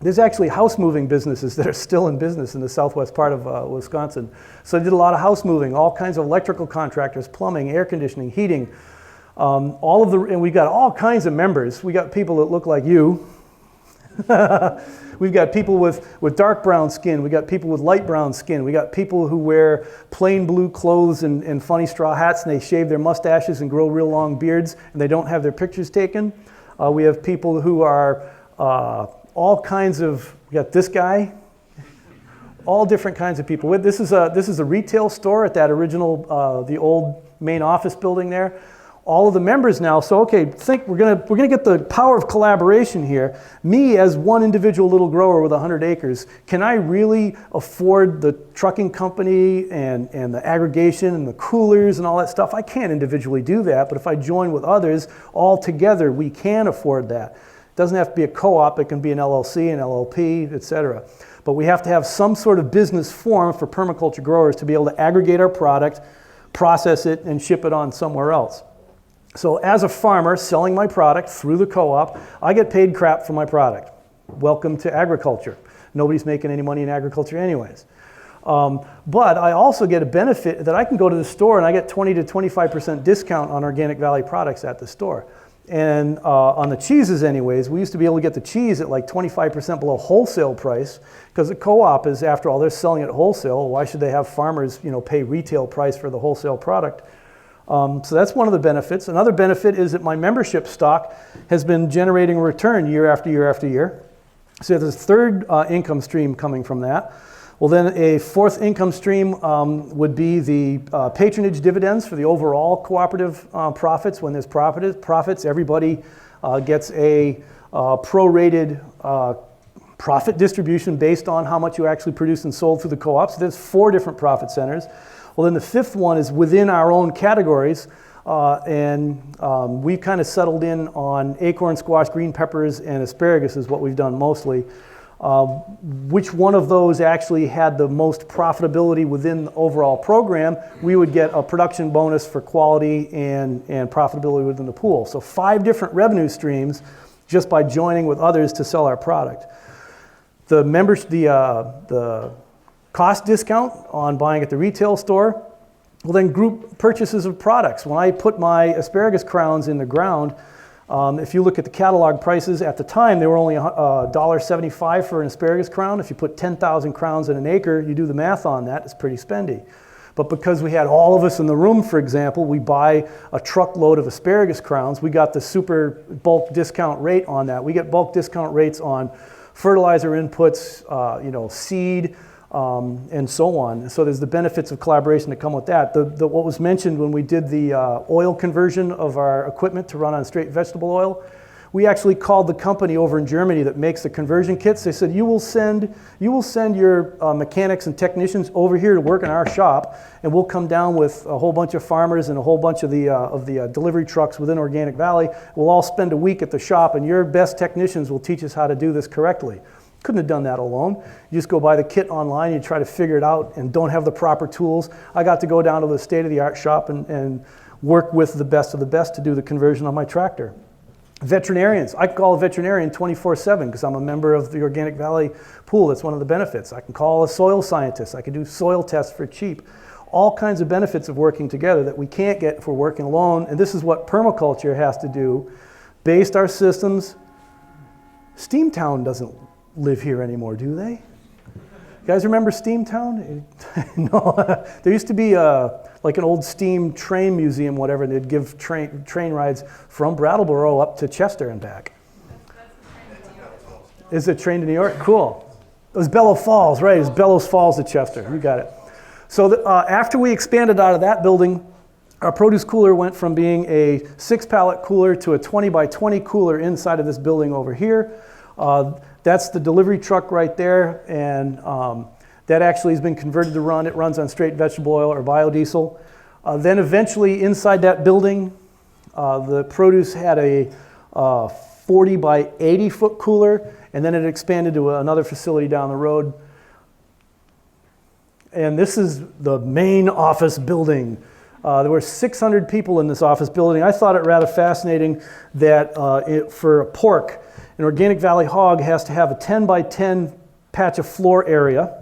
There's actually house moving businesses that are still in business in the southwest part of Wisconsin. So they did a lot of house moving, all kinds of electrical contractors, plumbing, air conditioning, heating, and we got all kinds of members. We got people that look like you. We've got people with dark brown skin. We got people with light brown skin. We got people who wear plain blue clothes and funny straw hats, and they shave their mustaches and grow real long beards, and they don't have their pictures taken. We have people who are all kinds of, we got this guy, all different kinds of people. This is a retail store at that original, the old main office building there. All of the members now, so okay, think we're gonna get the power of collaboration here. Me as one individual little grower with 100 acres, can I really afford the trucking company and the aggregation and the coolers and all that stuff? I can't individually do that, but if I join with others, all together we can afford that. It doesn't have to be a co-op, it can be an LLC, an LLP, etc. But we have to have some sort of business form for permaculture growers to be able to aggregate our product, process it, and ship it on somewhere else. So as a farmer selling my product through the co-op, I get paid crap for my product. Welcome to agriculture. Nobody's making any money in agriculture anyways. But I also get a benefit that I can go to the store and I get 20 to 25% discount on Organic Valley products at the store. And on the cheeses anyways, we used to be able to get the cheese at like 25% below wholesale price because the co-op is, after all, they're selling it wholesale. Why should they have farmers, pay retail price for the wholesale product? So that's one of the benefits. Another benefit is that my membership stock has been generating a return year after year after year. So there's a third income stream coming from that. Well, then a fourth income stream would be the patronage dividends for the overall cooperative profits. When there's profits, everybody gets a prorated profit distribution based on how much you actually produce and sold through the co-op. So there's 4 different profit centers. Well, then the fifth one is within our own categories, and we've kind of settled in on acorn squash, green peppers, and asparagus is what we've done mostly. Which one of those actually had the most profitability within the overall program, we would get a production bonus for quality and profitability within the pool. So 5 different revenue streams just by joining with others to sell our product. The cost discount on buying at the retail store, well then group purchases of products. When I put my asparagus crowns in the ground, if you look at the catalog prices at the time, they were only $1.75 for an asparagus crown. If you put 10,000 crowns in an acre, you do the math on that, it's pretty spendy. But because we had all of us in the room, for example, we buy a truckload of asparagus crowns, we got the super bulk discount rate on that. We get bulk discount rates on fertilizer inputs, seed, and so on. So there's the benefits of collaboration that come with that. What was mentioned when we did the oil conversion of our equipment to run on straight vegetable oil, we actually called the company over in Germany that makes the conversion kits. They said, you will send your mechanics and technicians over here to work in our shop, and we'll come down with a whole bunch of farmers and a whole bunch of the delivery trucks within Organic Valley. We'll all spend a week at the shop, and your best technicians will teach us how to do this correctly. Couldn't have done that alone. You just go buy the kit online, you try to figure it out and don't have the proper tools. I got to go down to the state-of-the-art shop and work with the best of the best to do the conversion on my tractor. Veterinarians, I can call a veterinarian 24/7 because I'm a member of the Organic Valley pool. That's one of the benefits. I can call a soil scientist. I can do soil tests for cheap. All kinds of benefits of working together that we can't get if we're working alone. And this is what permaculture has to do. Based our systems, Steamtown doesn't live here anymore, do they? You guys remember Steamtown? No, there used to be like an old steam train museum, whatever, and they'd give train rides from Brattleboro up to Chester and back. Is it train to New York? Cool. It was Bellows Falls, right? It was Bellows Falls to Chester. You got it. So after we expanded out of that building, our produce cooler went from being a 6-pallet cooler to a 20 by 20 cooler inside of this building over here. That's the delivery truck right there, and that actually has been converted to run. It runs on straight vegetable oil or biodiesel. Then eventually inside that building, the produce had a 40 by 80 foot cooler, and then it expanded to another facility down the road. And this is the main office building. There were 600 people in this office building. I thought it rather fascinating that for a pork, an Organic Valley hog has to have a 10 by 10 patch of floor area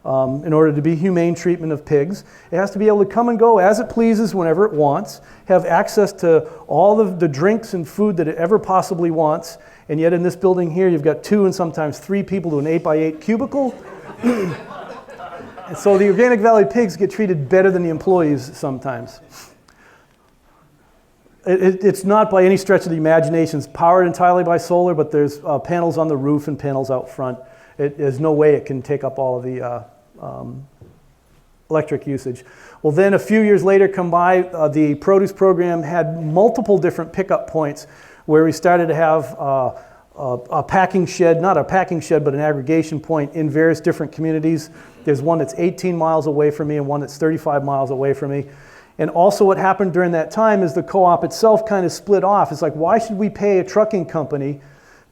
in order to be humane treatment of pigs. It has to be able to come and go as it pleases whenever it wants, have access to all the drinks and food that it ever possibly wants, and yet in this building here you've got 2 and sometimes 3 people to an 8 by 8 cubicle. And so the Organic Valley pigs get treated better than the employees sometimes. It's not by any stretch of the imagination. It's powered entirely by solar, but there's panels on the roof and panels out front. There's no way it can take up all of the electric usage. Well, then a few years later come by, the produce program had multiple different pickup points where we started to have a packing shed, not a packing shed, but an aggregation point in various different communities. There's one that's 18 miles away from me and one that's 35 miles away from me. And also what happened during that time is the co-op itself kind of split off. It's like, why should we pay a trucking company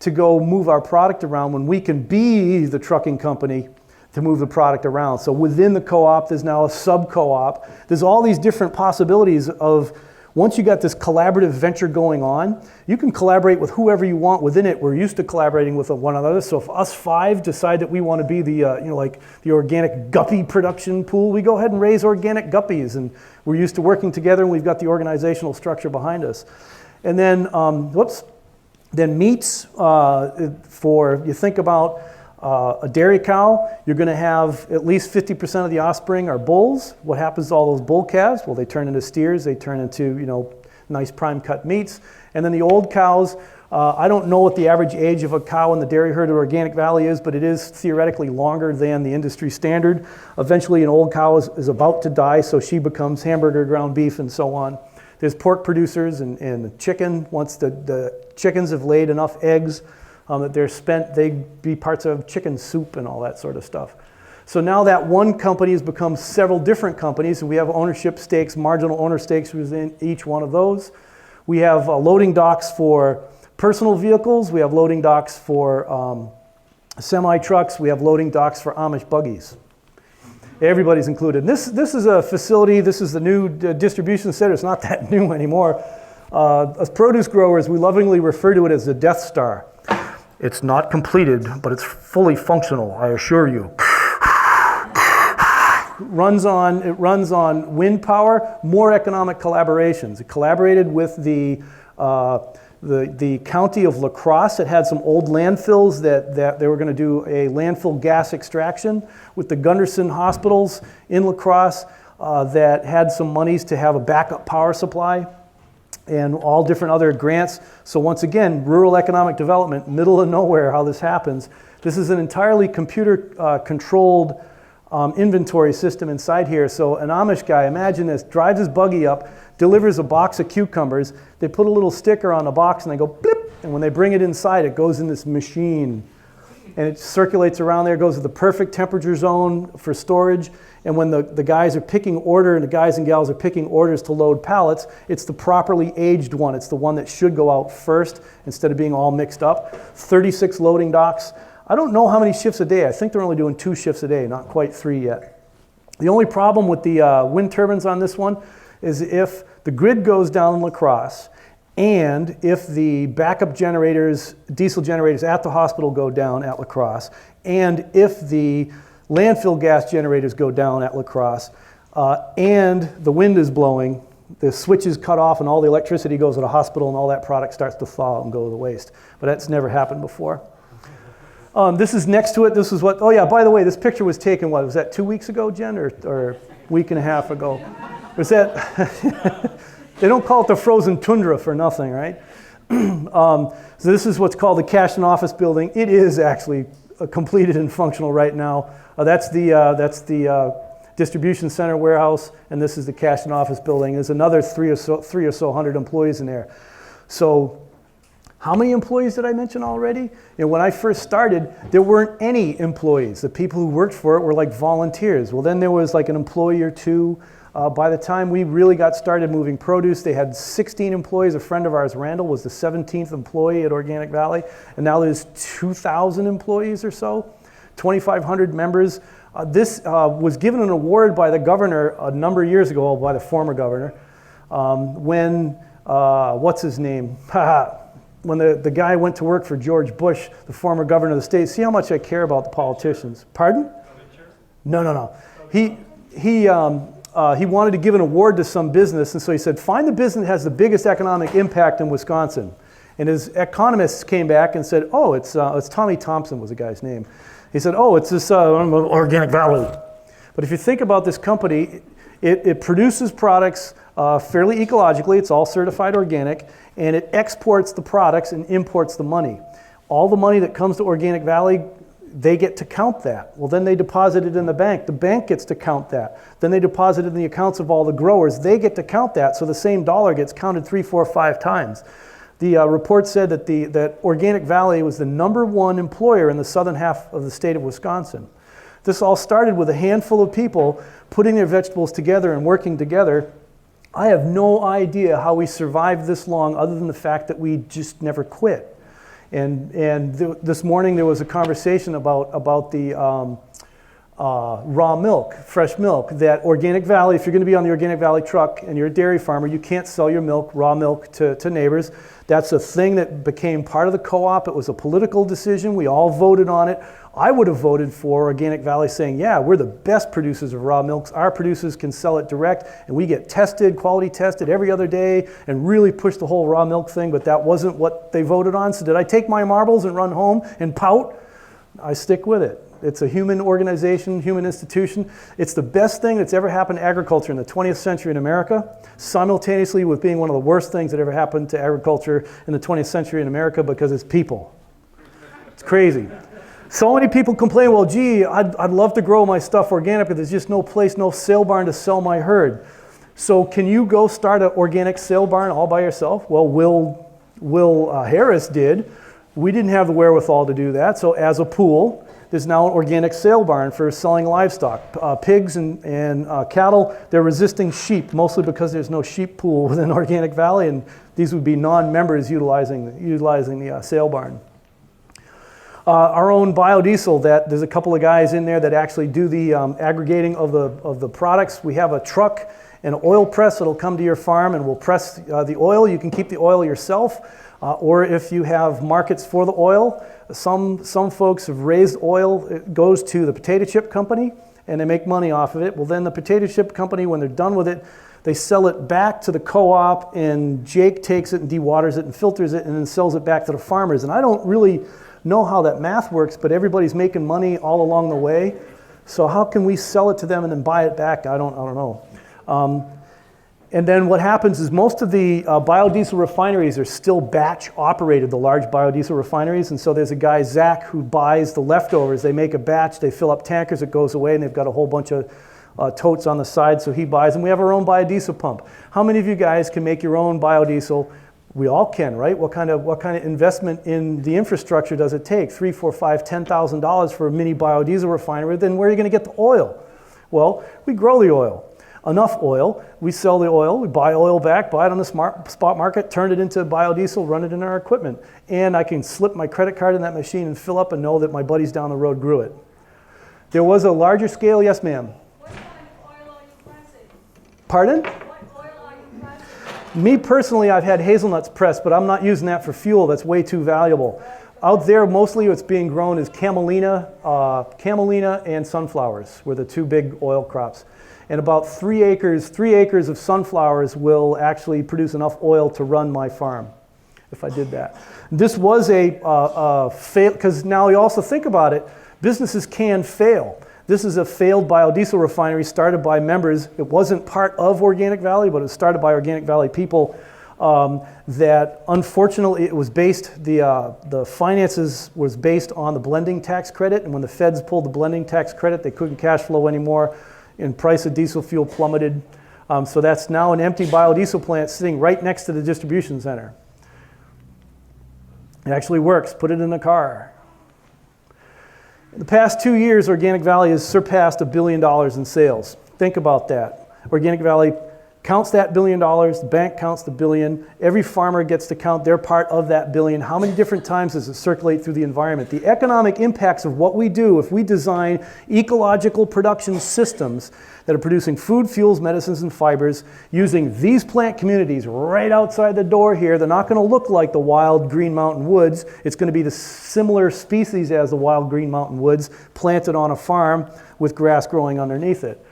to go move our product around when we can be the trucking company to move the product around? So within the co-op, there's now a sub-co-op. There's all these different possibilities of, once you got this collaborative venture going on, you can collaborate with whoever you want within it. We're used to collaborating with one another. So if us five decide that we want to be the, like the organic guppy production pool, we go ahead and raise organic guppies. And we're used to working together, and we've got the organizational structure behind us. And then, then meats, you think about a dairy cow, you're going to have at least 50% of the offspring are bulls. What happens to all those bull calves? Well, they turn into steers. They turn into, nice prime cut meats. And then the old cows, I don't know what the average age of a cow in the dairy herd of Organic Valley is, but it is theoretically longer than the industry standard. Eventually, an old cow is about to die, so she becomes hamburger, ground beef, and so on. There's pork producers and chicken. Once the chickens have laid enough eggs, that they're spent, they'd be parts of chicken soup and all that sort of stuff. So now that one company has become several different companies, and we have ownership stakes, marginal owner stakes within each one of those. We have loading docks for personal vehicles. We have loading docks for semi-trucks. We have loading docks for Amish buggies. Everybody's included. This is a facility. This is the new distribution center. It's not that new anymore. As produce growers, we lovingly refer to it as the Death Star. It's not completed, but it's fully functional, I assure you. It runs on wind power, more economic collaborations. It collaborated with the county of La Crosse. It had some old landfills that they were going to do a landfill gas extraction with the Gunderson hospitals in La Crosse that had some monies to have a backup power supply, and all different other grants. So once again, rural economic development, middle of nowhere, how this happens. This is an entirely computer controlled inventory system inside here. So an Amish guy, imagine this, drives his buggy up, delivers a box of cucumbers. They put a little sticker on the box and they go blip, and when they bring it inside, it goes in this machine. And it circulates around there, goes to the perfect temperature zone for storage. And when the guys are picking order and the guys and gals are picking orders to load pallets, it's the properly aged one. It's the one that should go out first instead of being all mixed up. 36 loading docks. I don't know how many shifts a day. I think they're only doing 2 shifts a day, not quite 3 yet. The only problem with the wind turbines on this one is if the grid goes down in La Crosse, and if the backup generators, diesel generators at the hospital go down at La Crosse, and if the landfill gas generators go down at La Crosse, and the wind is blowing, the switch is cut off and all the electricity goes to the hospital and all that product starts to thaw and go to the waste. But that's never happened before. This is next to it. This is what, oh yeah, by the way, this picture was taken, what, was that 2 weeks ago, Jen, or a week and a half ago? Was that, they don't call it the frozen tundra for nothing, right? So this is what's called the cash and office building. It is actually completed and functional right now. That's the distribution center warehouse, and this is the cash and office building. There's another 300 or so hundred employees in there. So how many employees did I mention already? When I first started, there weren't any employees. The people who worked for it were like volunteers. Well, then there was like an employee or two. By the time we really got started moving produce, they had 16 employees. A friend of ours, Randall, was the 17th employee at Organic Valley. And now there's 2,000 employees or so, 2,500 members. This was given an award by the governor a number of years ago, by the former governor, when, what's his name? When the guy went to work for George Bush, the former governor of the state. See how much I care about the politicians. Pardon? No. He wanted to give an award to some business, and so he said, find the business that has the biggest economic impact in Wisconsin. And his economists came back and said, oh, it's Tommy Thompson was the guy's name. He said, oh, it's this Organic Valley. But if you think about this company, it produces products fairly ecologically. It's all certified organic, and it exports the products and imports the money. All the money that comes to Organic Valley, they get to count that. Well, then they deposit it in the bank. The bank gets to count that. Then they deposit it in the accounts of all the growers. They get to count that, so the same dollar gets counted 3, 4, 5 times. The report said that Organic Valley was the #1 employer in the southern half of the state of Wisconsin. This all started with a handful of people putting their vegetables together and working together. I have no idea how we survived this long other than the fact that we just never quit. And this morning there was a conversation about the raw milk, fresh milk, that Organic Valley, if you're going to be on the Organic Valley truck and you're a dairy farmer, you can't sell your milk, raw milk, to neighbors. That's a thing that became part of the co-op. It was a political decision. We all voted on it. I would have voted for Organic Valley saying, yeah, we're the best producers of raw milks. Our producers can sell it direct, and we get tested, quality tested every other day, and really push the whole raw milk thing, but that wasn't what they voted on. So did I take my marbles and run home and pout? I stick with it. It's a human organization, human institution. It's the best thing that's ever happened to agriculture in the 20th century in America, simultaneously with being one of the worst things that ever happened to agriculture in the 20th century in America, because it's people. It's crazy. So many people complain, well, gee, I'd love to grow my stuff organic, but there's just no place, no sale barn to sell my herd. So can you go start an organic sale barn all by yourself? Well, Will Harris did. We didn't have the wherewithal to do that. So as a pool, there's now an organic sale barn for selling livestock. Pigs and cattle, they're resisting sheep, mostly because there's no sheep pool within Organic Valley, and these would be non-members utilizing the sale barn. Our own biodiesel, that there's a couple of guys in there that actually do the aggregating of the products. We have a truck and an oil press that'll come to your farm and will press the oil. You can keep the oil yourself, or if you have markets for the oil, some folks have raised oil. It goes to the potato chip company and they make money off of it. Well, then the potato chip company, when they're done with it, they sell it back to the co-op, and Jake takes it and dewaters it and filters it and then sells it back to the farmers. And I don't really know how that math works, but everybody's making money all along the way. So how can we sell it to them and then buy it back? I don't know. And then what happens is most of the biodiesel refineries are still batch operated, the large biodiesel refineries. And so there's a guy, Zach, who buys the leftovers. They make a batch, they fill up tankers, it goes away, and they've got a whole bunch of totes on the side, so he buys them. We have our own biodiesel pump. How many of you guys can make your own biodiesel? We all can, right? What kind of investment in the infrastructure does it take? $3, $4, $5, $10,000 for a mini biodiesel refinery. Then where are you going to get the oil? Well, we grow the oil. Enough oil, we sell the oil, we buy oil back, buy it on the spot market, turn it into biodiesel, run it in our equipment. And I can slip my credit card in that machine and fill up and know that my buddies down the road grew it. There was a larger scale, yes ma'am? What kind of oil are you pressing? Pardon? What oil are you pressing? Me personally, I've had hazelnuts pressed, but I'm not using that for fuel. That's way too valuable. Out there, mostly what's being grown is camelina and sunflowers were the two big oil crops. And about 3 acres of sunflowers will actually produce enough oil to run my farm, if I did that. This was a fail, because now you also think about it, businesses can fail. This is a failed biodiesel refinery started by members. It wasn't part of Organic Valley, but it was started by Organic Valley people that unfortunately it was based, the finances was based on the blending tax credit, and when the feds pulled the blending tax credit, they couldn't cash flow anymore, and price of diesel fuel plummeted. So that's now an empty biodiesel plant sitting right next to the distribution center. It actually works. Put it in the car. In the past 2 years, Organic Valley has surpassed $1 billion in sales. Think about that. Organic Valley counts that $1 billion, the bank counts the billion, every farmer gets to count their part of that billion. How many different times does it circulate through the environment? The economic impacts of what we do if we design ecological production systems that are producing food, fuels, medicines, and fibers using these plant communities right outside the door here. They're not going to look like the wild Green Mountain Woods. It's going to be the similar species as the wild Green Mountain Woods planted on a farm with grass growing underneath it.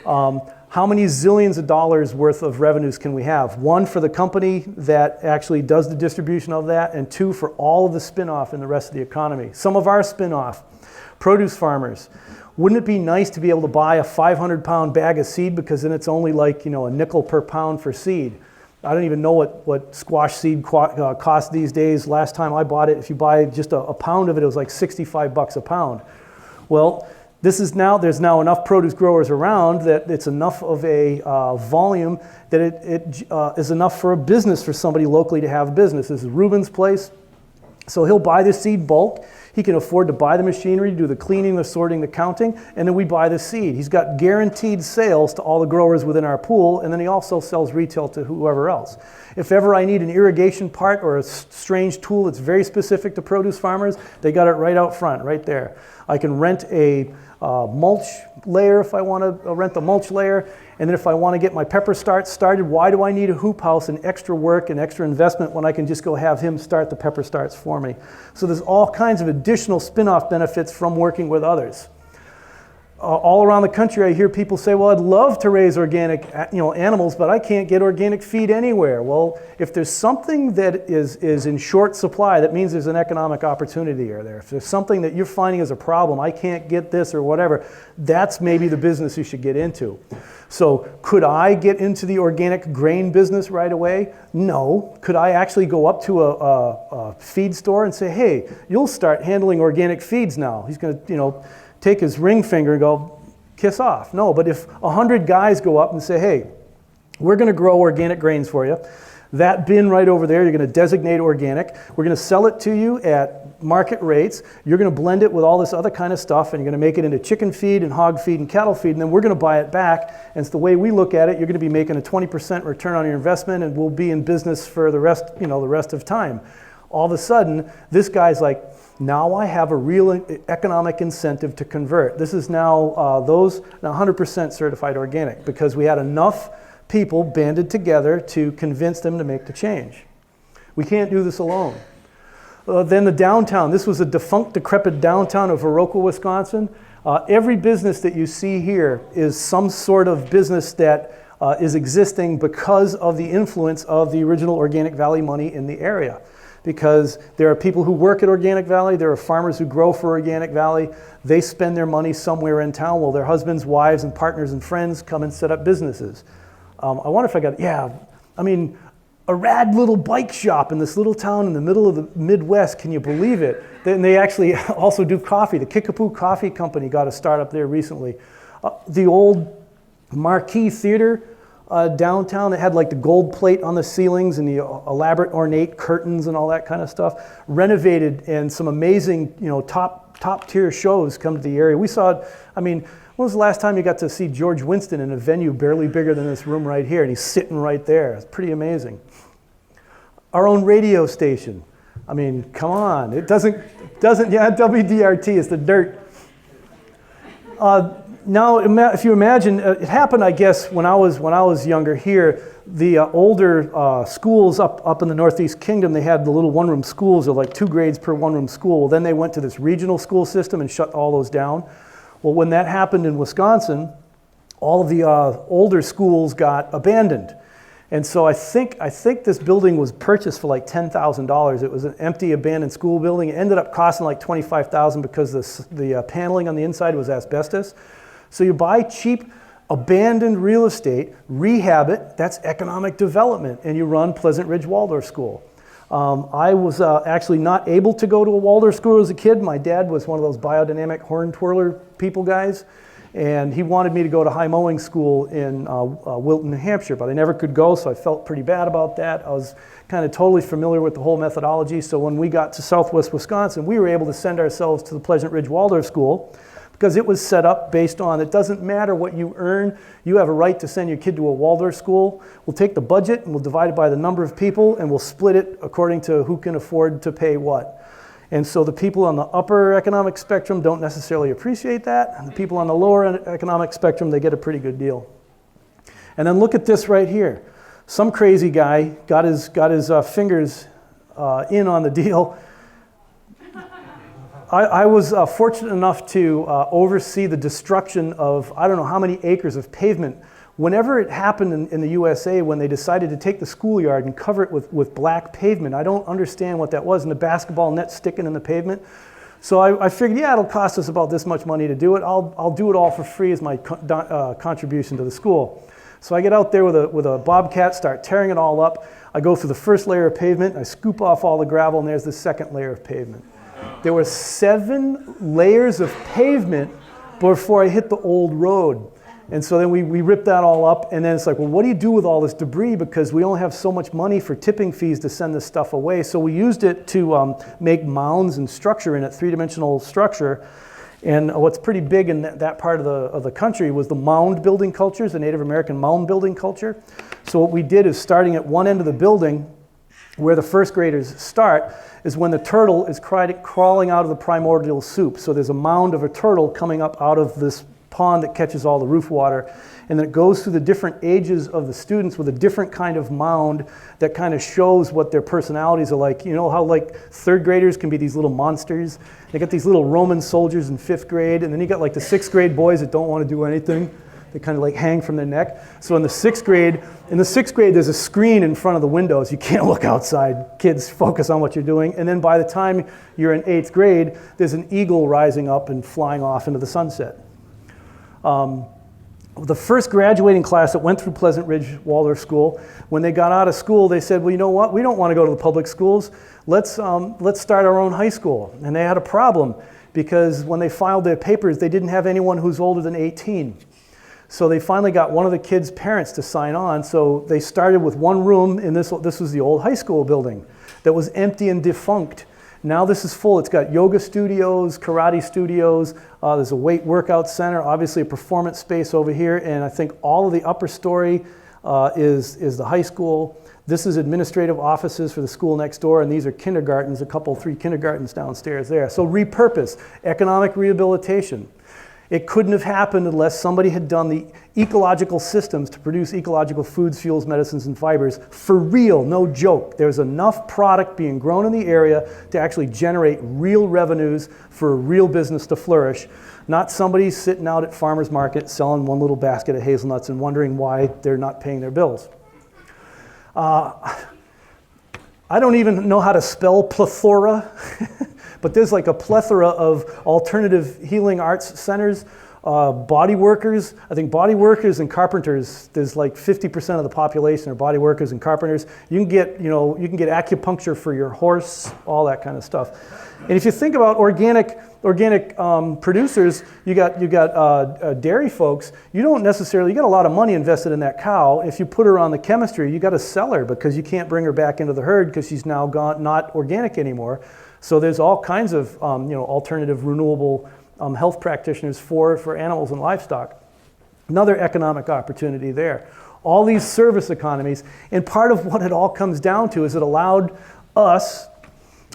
How many zillions of dollars worth of revenues can we have? 1 for the company that actually does the distribution of that, and 2 for all of the spin-off in the rest of the economy. Some of our spin-off, produce farmers. Wouldn't it be nice to be able to buy a 500-pound bag of seed, because then it's only like, a nickel per pound for seed. I don't even know what squash seed costs these days. Last time I bought it, if you buy just a pound of it, it was like 65 bucks a pound. Well, there's now enough produce growers around that it's enough of a volume that it is enough for a business, for somebody locally to have a business. This is Ruben's place. So he'll buy the seed bulk. He can afford to buy the machinery, do the cleaning, the sorting, the counting, and then we buy the seed. He's got guaranteed sales to all the growers within our pool, and then he also sells retail to whoever else. If ever I need an irrigation part or a strange tool that's very specific to produce farmers, they got it right out front, right there. I can rent a mulch layer if I want to rent the mulch layer, and then if I want to get my pepper started, why do I need a hoop house and extra work and extra investment when I can just go have him start the pepper starts for me? So there's all kinds of additional spin-off benefits from working with others. All around the country, I hear people say, well, I'd love to raise organic animals, but I can't get organic feed anywhere. Well, if there's something that is in short supply, that means there's an economic opportunity there. If there's something that you're finding as a problem, I can't get this or whatever, that's maybe the business you should get into. So could I get into the organic grain business right away? No. Could I actually go up to a feed store and say, hey, you'll start handling organic feeds now? He's going to, take his ring finger and go, kiss off. No, but if 100 guys go up and say, hey, we're going to grow organic grains for you. That bin right over there, you're going to designate organic. We're going to sell it to you at market rates. You're going to blend it with all this other kind of stuff, and you're going to make it into chicken feed and hog feed and cattle feed, and then we're going to buy it back. And it's the way we look at it. You're going to be making a 20% return on your investment, and we'll be in business for the rest of time. All of a sudden, this guy's like, now I have a real economic incentive to convert. This is now 100% certified organic, because we had enough people banded together to convince them to make the change. We can't do this alone. Then the downtown. This was a defunct, decrepit downtown of Viroqua, Wisconsin. Every business that you see here is some sort of business that is existing because of the influence of the original Organic Valley money in the area. Because there are people who work at Organic Valley, there are farmers who grow for Organic Valley, they spend their money somewhere in town while their husbands, wives, and partners and friends come and set up businesses. I wonder if I got, a rad little bike shop in this little town in the middle of the Midwest, can you believe it? Then they actually also do coffee. The Kickapoo Coffee Company got a start up there recently. The old Marquee Theater, downtown, that had like the gold plate on the ceilings and the elaborate ornate curtains and all that kind of stuff, renovated, and some amazing, top tier shows come to the area. We saw it, when was the last time you got to see George Winston in a venue barely bigger than this room right here, and he's sitting right there? It's pretty amazing. Our own radio station. Come on, it doesn't, WDRT is the dirt. Now, if you imagine, it happened, I guess, when I was younger here. The older schools up in the Northeast Kingdom, they had the little one-room schools, of like 2 grades per one-room school. Well, then they went to this regional school system and shut all those down. Well, when that happened in Wisconsin, all of the older schools got abandoned. And so I think this building was purchased for like $10,000. It was an empty, abandoned school building. It ended up costing like $25,000 because the paneling on the inside was asbestos. So you buy cheap, abandoned real estate, rehab it, that's economic development, and you run Pleasant Ridge Waldorf School. I was actually not able to go to a Waldorf school as a kid. My dad was one of those biodynamic horn twirler people guys, and he wanted me to go to high mowing school in Wilton, New Hampshire, but I never could go, so I felt pretty bad about that. I was kind of totally familiar with the whole methodology, so when we got to Southwest Wisconsin, we were able to send ourselves to the Pleasant Ridge Waldorf School, because it was set up based on, it doesn't matter what you earn, you have a right to send your kid to a Waldorf school. We'll take the budget and we'll divide it by the number of people, and we'll split it according to who can afford to pay what. And so the people on the upper economic spectrum don't necessarily appreciate that, and the people on the lower economic spectrum, they get a pretty good deal. And then look at this right here. Some crazy guy got his fingers in on the deal. I was fortunate enough to oversee the destruction of I don't know how many acres of pavement. Whenever it happened in the USA, when they decided to take the schoolyard and cover it with black pavement, I don't understand what that was, and the basketball net sticking in the pavement. So I figured, yeah, it'll cost us about this much money to do it. I'll do it all for free as my contribution to the school. So I get out there with a bobcat, start tearing it all up. I go through the first layer of pavement, I scoop off all the gravel, and there's the second layer of pavement. There were 7 layers of pavement before I hit the old road. And so then we ripped that all up, and then it's like, well, what do you do with all this debris? Because we only have so much money for tipping fees to send this stuff away. So we used it to make mounds and structure in it, 3-dimensional structure. And what's pretty big in that part of the country was the mound building cultures, the Native American mound building culture. So what we did is, starting at one end of the building, where the first graders start, is when the turtle is crawling out of the primordial soup. So there's a mound of a turtle coming up out of this pond that catches all the roof water, and then it goes through the different ages of the students with a different kind of mound that kind of shows what their personalities are like. You know how like 3rd graders can be these little monsters? They got these little Roman soldiers in 5th grade, and then you got like the 6th grade boys that don't want to do anything. They kind of like hang from their neck. So in the 6th grade, there's a screen in front of the windows. You can't look outside. Kids, focus on what you're doing. And then by the time you're in 8th grade, there's an eagle rising up and flying off into the sunset. The first graduating class that went through Pleasant Ridge Waldorf School, when they got out of school, they said, well, you know what? We don't want to go to the public schools. Let's start our own high school. And they had a problem because when they filed their papers, they didn't have anyone who's older than 18. So they finally got one of the kids' parents to sign on. So they started with one room in this was the old high school building that was empty and defunct. Now this is full. It's got yoga studios, karate studios. There's a weight workout center, obviously a performance space over here. And I think all of the upper story is the high school. This is administrative offices for the school next door. And these are kindergartens, 3 kindergartens downstairs there. So repurpose, economic rehabilitation. It couldn't have happened unless somebody had done the ecological systems to produce ecological foods, fuels, medicines, and fibers for real, no joke. There's enough product being grown in the area to actually generate real revenues for a real business to flourish, not somebody sitting out at farmer's market selling one little basket of hazelnuts and wondering why they're not paying their bills. I don't even know how to spell plethora. But there's like a plethora of alternative healing arts centers, body workers. I think body workers and carpenters, there's like 50% of the population are body workers and carpenters. You can get acupuncture for your horse, all that kind of stuff. And if you think about organic producers, you got dairy folks. You got a lot of money invested in that cow. If you put her on the chemistry, you got to sell her because you can't bring her back into the herd because she's now not organic anymore. So there's all kinds of alternative renewable health practitioners for animals and livestock. Another economic opportunity there. All these service economies, and part of what it all comes down to is it allowed us,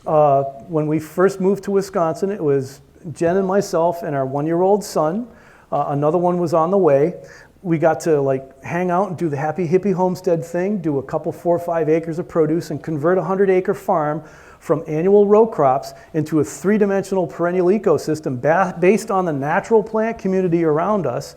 when we first moved to Wisconsin, it was Jen and myself and our 1-year-old son. Another one was on the way. We got to like hang out and do the happy hippie homestead thing, do a couple 4 or 5 acres of produce and convert a 100-acre farm from annual row crops into a 3-dimensional perennial ecosystem based on the natural plant community around us.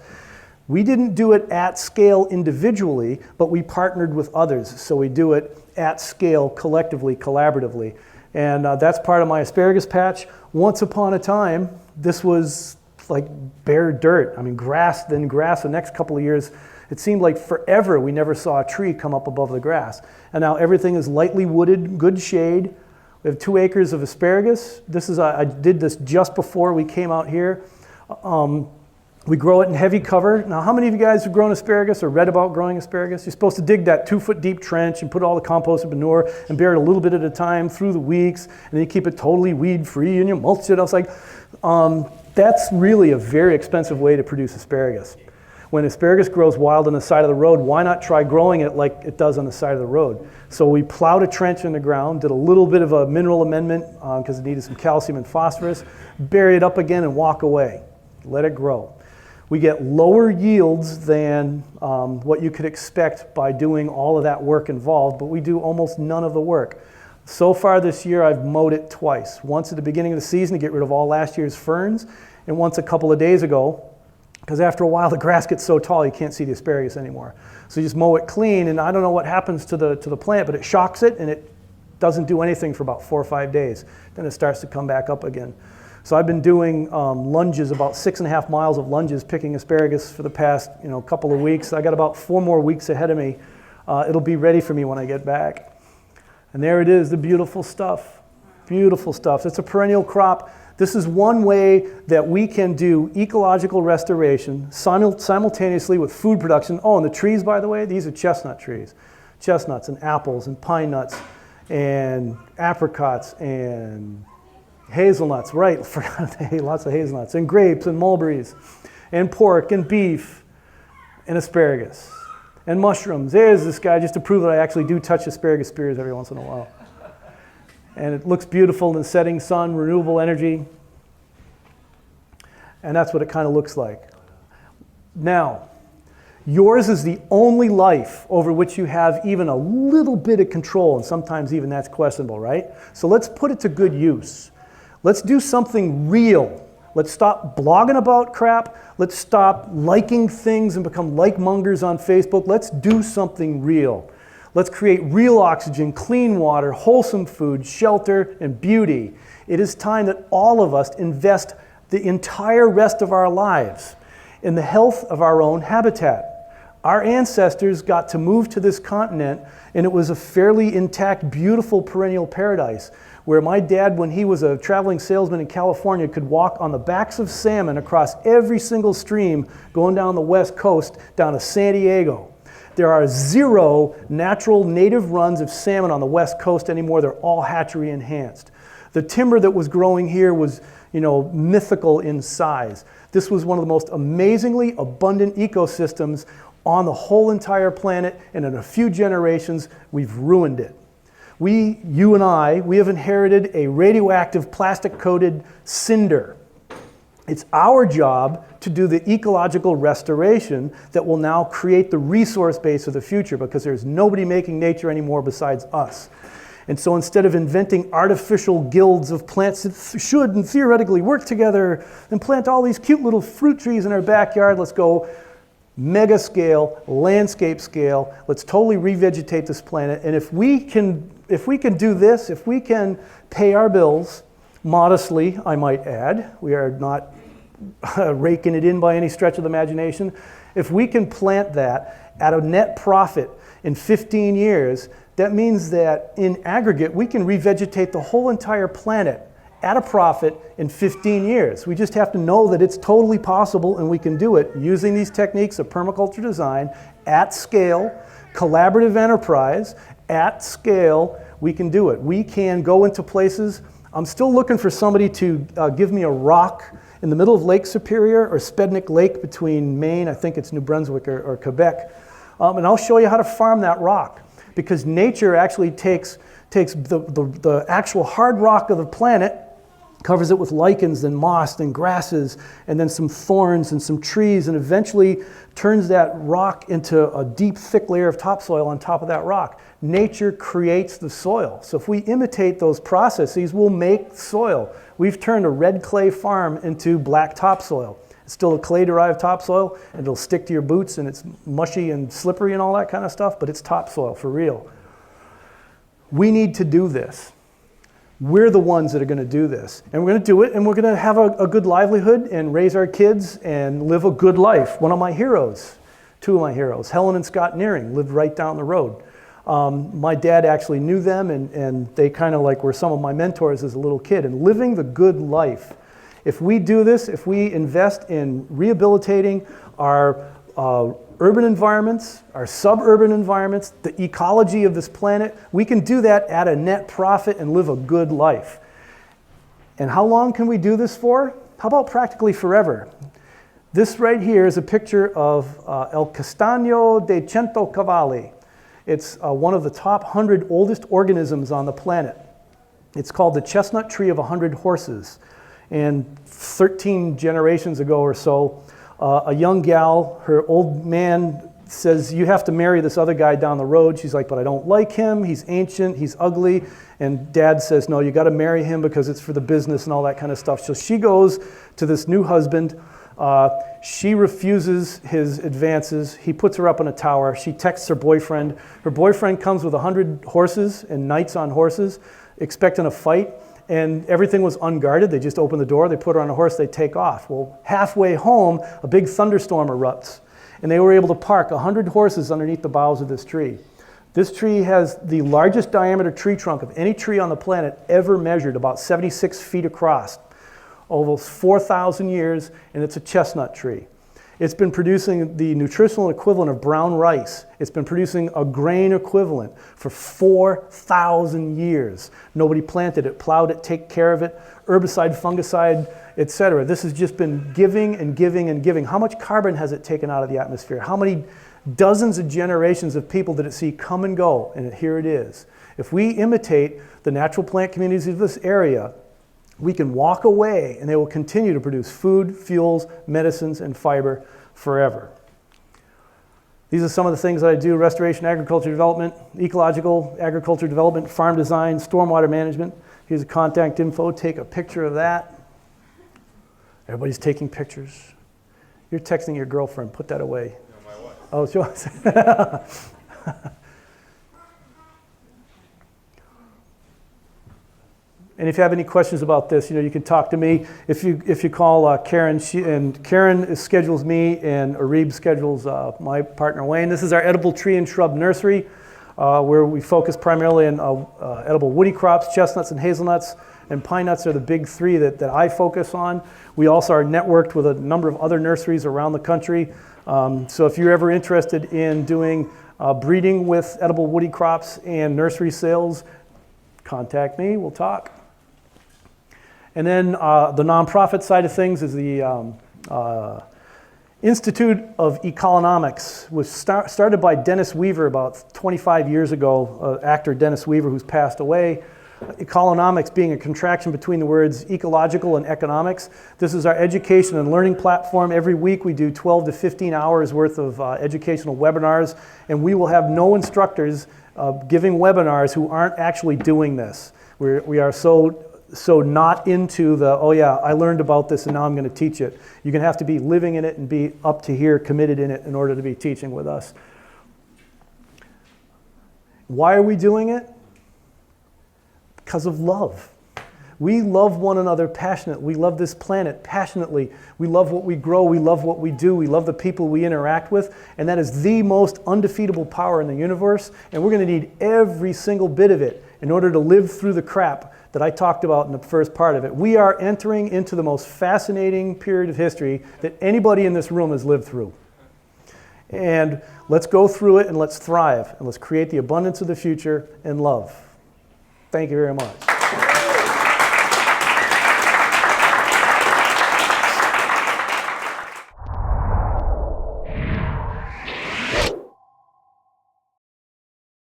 We didn't do it at scale individually, but we partnered with others. So we do it at scale, collectively, collaboratively. And that's part of my asparagus patch. Once upon a time, this was like bare dirt. I mean, grass, then grass. The next couple of years, it seemed like forever we never saw a tree come up above the grass. And now everything is lightly wooded, good shade. We have 2 acres of asparagus. I did this just before we came out here. We grow it in heavy cover. Now, how many of you guys have grown asparagus or read about growing asparagus? You're supposed to dig that 2-foot deep trench and put all the compost and manure and bury it a little bit at a time through the weeks, and then you keep it totally weed-free and you mulch it. I was like, that's really a very expensive way to produce asparagus. When asparagus grows wild on the side of the road, why not try growing it like it does on the side of the road? So we plowed a trench in the ground, did a little bit of a mineral amendment because it needed some calcium and phosphorus, bury it up again and walk away. Let it grow. We get lower yields than what you could expect by doing all of that work involved, but we do almost none of the work. So far this year, I've mowed it twice. Once at the beginning of the season to get rid of all last year's ferns, and once a couple of days ago, because after a while the grass gets so tall you can't see the asparagus anymore. So you just mow it clean, and I don't know what happens to the plant, but it shocks it and it doesn't do anything for about 4 or 5 days. Then it starts to come back up again. So I've been doing lunges, about 6.5 miles of lunges, picking asparagus for the past couple of weeks. I got about 4 more weeks ahead of me. It'll be ready for me when I get back. And there it is, the beautiful stuff. Beautiful stuff. It's a perennial crop. This is one way that we can do ecological restoration simultaneously with food production. Oh, and the trees, by the way, these are chestnut trees. Chestnuts and apples and pine nuts and apricots and hazelnuts, right, forgot lots of hazelnuts, and grapes and mulberries, and pork and beef, and asparagus, and mushrooms. There's this guy just to prove that I actually do touch asparagus spears every once in a while. And it looks beautiful in the setting sun, renewable energy, and that's what it kind of looks like. Now, yours is the only life over which you have even a little bit of control, and sometimes even that's questionable, right? So let's put it to good use. Let's do something real. Let's stop blogging about crap. Let's stop liking things and become like-mongers on Facebook. Let's do something real. Let's create real oxygen, clean water, wholesome food, shelter, and beauty. It is time that all of us invest the entire rest of our lives in the health of our own habitat. Our ancestors got to move to this continent, and it was a fairly intact, beautiful perennial paradise, where my dad, when he was a traveling salesman in California, could walk on the backs of salmon across every single stream going down the west coast down to San Diego. There are 0 natural native runs of salmon on the west coast anymore. They're all hatchery enhanced. The timber that was growing here was, mythical in size. This was one of the most amazingly abundant ecosystems on the whole entire planet, and in a few generations, we've ruined it. You and I, we have inherited a radioactive plastic-coated cinder. It's our job to do the ecological restoration that will now create the resource base of the future, because there's nobody making nature anymore besides us. And so instead of inventing artificial guilds of plants that should and theoretically work together and plant all these cute little fruit trees in our backyard, let's go mega scale, landscape scale. Let's totally revegetate this planet. And if we can do this, if we can pay our bills modestly, I might add, we are not raking it in by any stretch of the imagination. If we can plant that at a net profit in 15 years, that means that in aggregate, we can revegetate the whole entire planet at a profit in 15 years. We just have to know that it's totally possible, and we can do it using these techniques of permaculture design at scale, collaborative enterprise, at scale. We can do it. We can go into places. I'm still looking for somebody to give me a rock in the middle of Lake Superior or Spednick Lake between Maine, I think it's New Brunswick or Quebec, and I'll show you how to farm that rock, because nature actually takes the actual hard rock of the planet, covers it with lichens and moss and grasses and then some thorns and some trees, and eventually turns that rock into a deep, thick layer of topsoil on top of that rock. Nature creates the soil. So if we imitate those processes, we'll make soil. We've turned a red clay farm into black topsoil. It's still a clay-derived topsoil, and it'll stick to your boots, and it's mushy and slippery and all that kind of stuff, but it's topsoil for real. We need to do this. We're the ones that are going to do this. And we're going to do it, and we're going to have a good livelihood and raise our kids and live a good life. One of my heroes, 2 of my heroes, Helen and Scott Nearing, lived right down the road. My dad actually knew them, and they kind of like were some of my mentors as a little kid. And living the good life. If we do this, if we invest in rehabilitating our urban environments, our suburban environments, the ecology of this planet, we can do that at a net profit and live a good life. And how long can we do this for? How about practically forever? This right here is a picture of El Castagno de Cento Cavalli. It's one of the top 100 oldest organisms on the planet. It's called the chestnut tree of 100 horses. And 13 generations ago or so, a young gal, her old man says, you have to marry this other guy down the road. She's like, but I don't like him. He's ancient. He's ugly. And dad says, no, you got to marry him because it's for the business and all that kind of stuff. So she goes to this new husband. She refuses his advances. He puts her up in a tower. She texts her boyfriend. Her boyfriend comes with 100 horses and knights on horses, expecting a fight. and everything was unguarded. They just open the door, they put her on a horse, they take off. Well, halfway home, a big thunderstorm erupts, and they were able to park 100 horses underneath the boughs of this tree. This tree has the largest diameter tree trunk of any tree on the planet ever measured, about 76 feet across, over 4,000 years, and it's a chestnut tree. It's been producing the nutritional equivalent of brown rice. It's been producing a grain equivalent for 4,000 years. Nobody planted it, plowed it, take care of it, herbicide, fungicide, etc. This has just been giving and giving and giving. How much carbon has it taken out of the atmosphere? How many dozens of generations of people did it see come and go? And here it is. If we imitate the natural plant communities of this area, we can walk away and they will continue to produce food, fuels, medicines, and fiber forever. These are some of the things that I do: restoration, agriculture development, ecological agriculture development, farm design, stormwater management. Here's a contact info. Take a picture of that. Everybody's taking pictures. You're texting your girlfriend. Put that away. No, my wife. Oh, she was. And if you have any questions about this, you can talk to me. If you call Karen, Karen schedules me, and Arib schedules my partner Wayne. This is our edible tree and shrub nursery, where we focus primarily on edible woody crops. Chestnuts and hazelnuts and pine nuts are the big three that I focus on. We also are networked with a number of other nurseries around the country. So if you're ever interested in doing breeding with edible woody crops and nursery sales, contact me. We'll talk. And then the nonprofit side of things is the Institute of Ecologics, was started by Dennis Weaver about 25 years ago, actor Dennis Weaver, who's passed away. Ecologics being a contraction between the words ecological and economics. This is our education and learning platform. Every week we do 12 to 15 hours worth of educational webinars, and we will have no instructors giving webinars who aren't actually doing this. We are so not into the, oh yeah, I learned about this and now I'm going to teach it. You're going to have to be living in it and be up to here, committed in it, in order to be teaching with us. Why are we doing it? Because of love. We love one another passionately. We love this planet passionately. We love what we grow. We love what we do. We love the people we interact with. And that is the most undefeatable power in the universe. And we're going to need every single bit of it in order to live through the crap that I talked about in the first part of it. We are entering into the most fascinating period of history that anybody in this room has lived through. And let's go through it and let's thrive and let's create the abundance of the future in love. Thank you very much.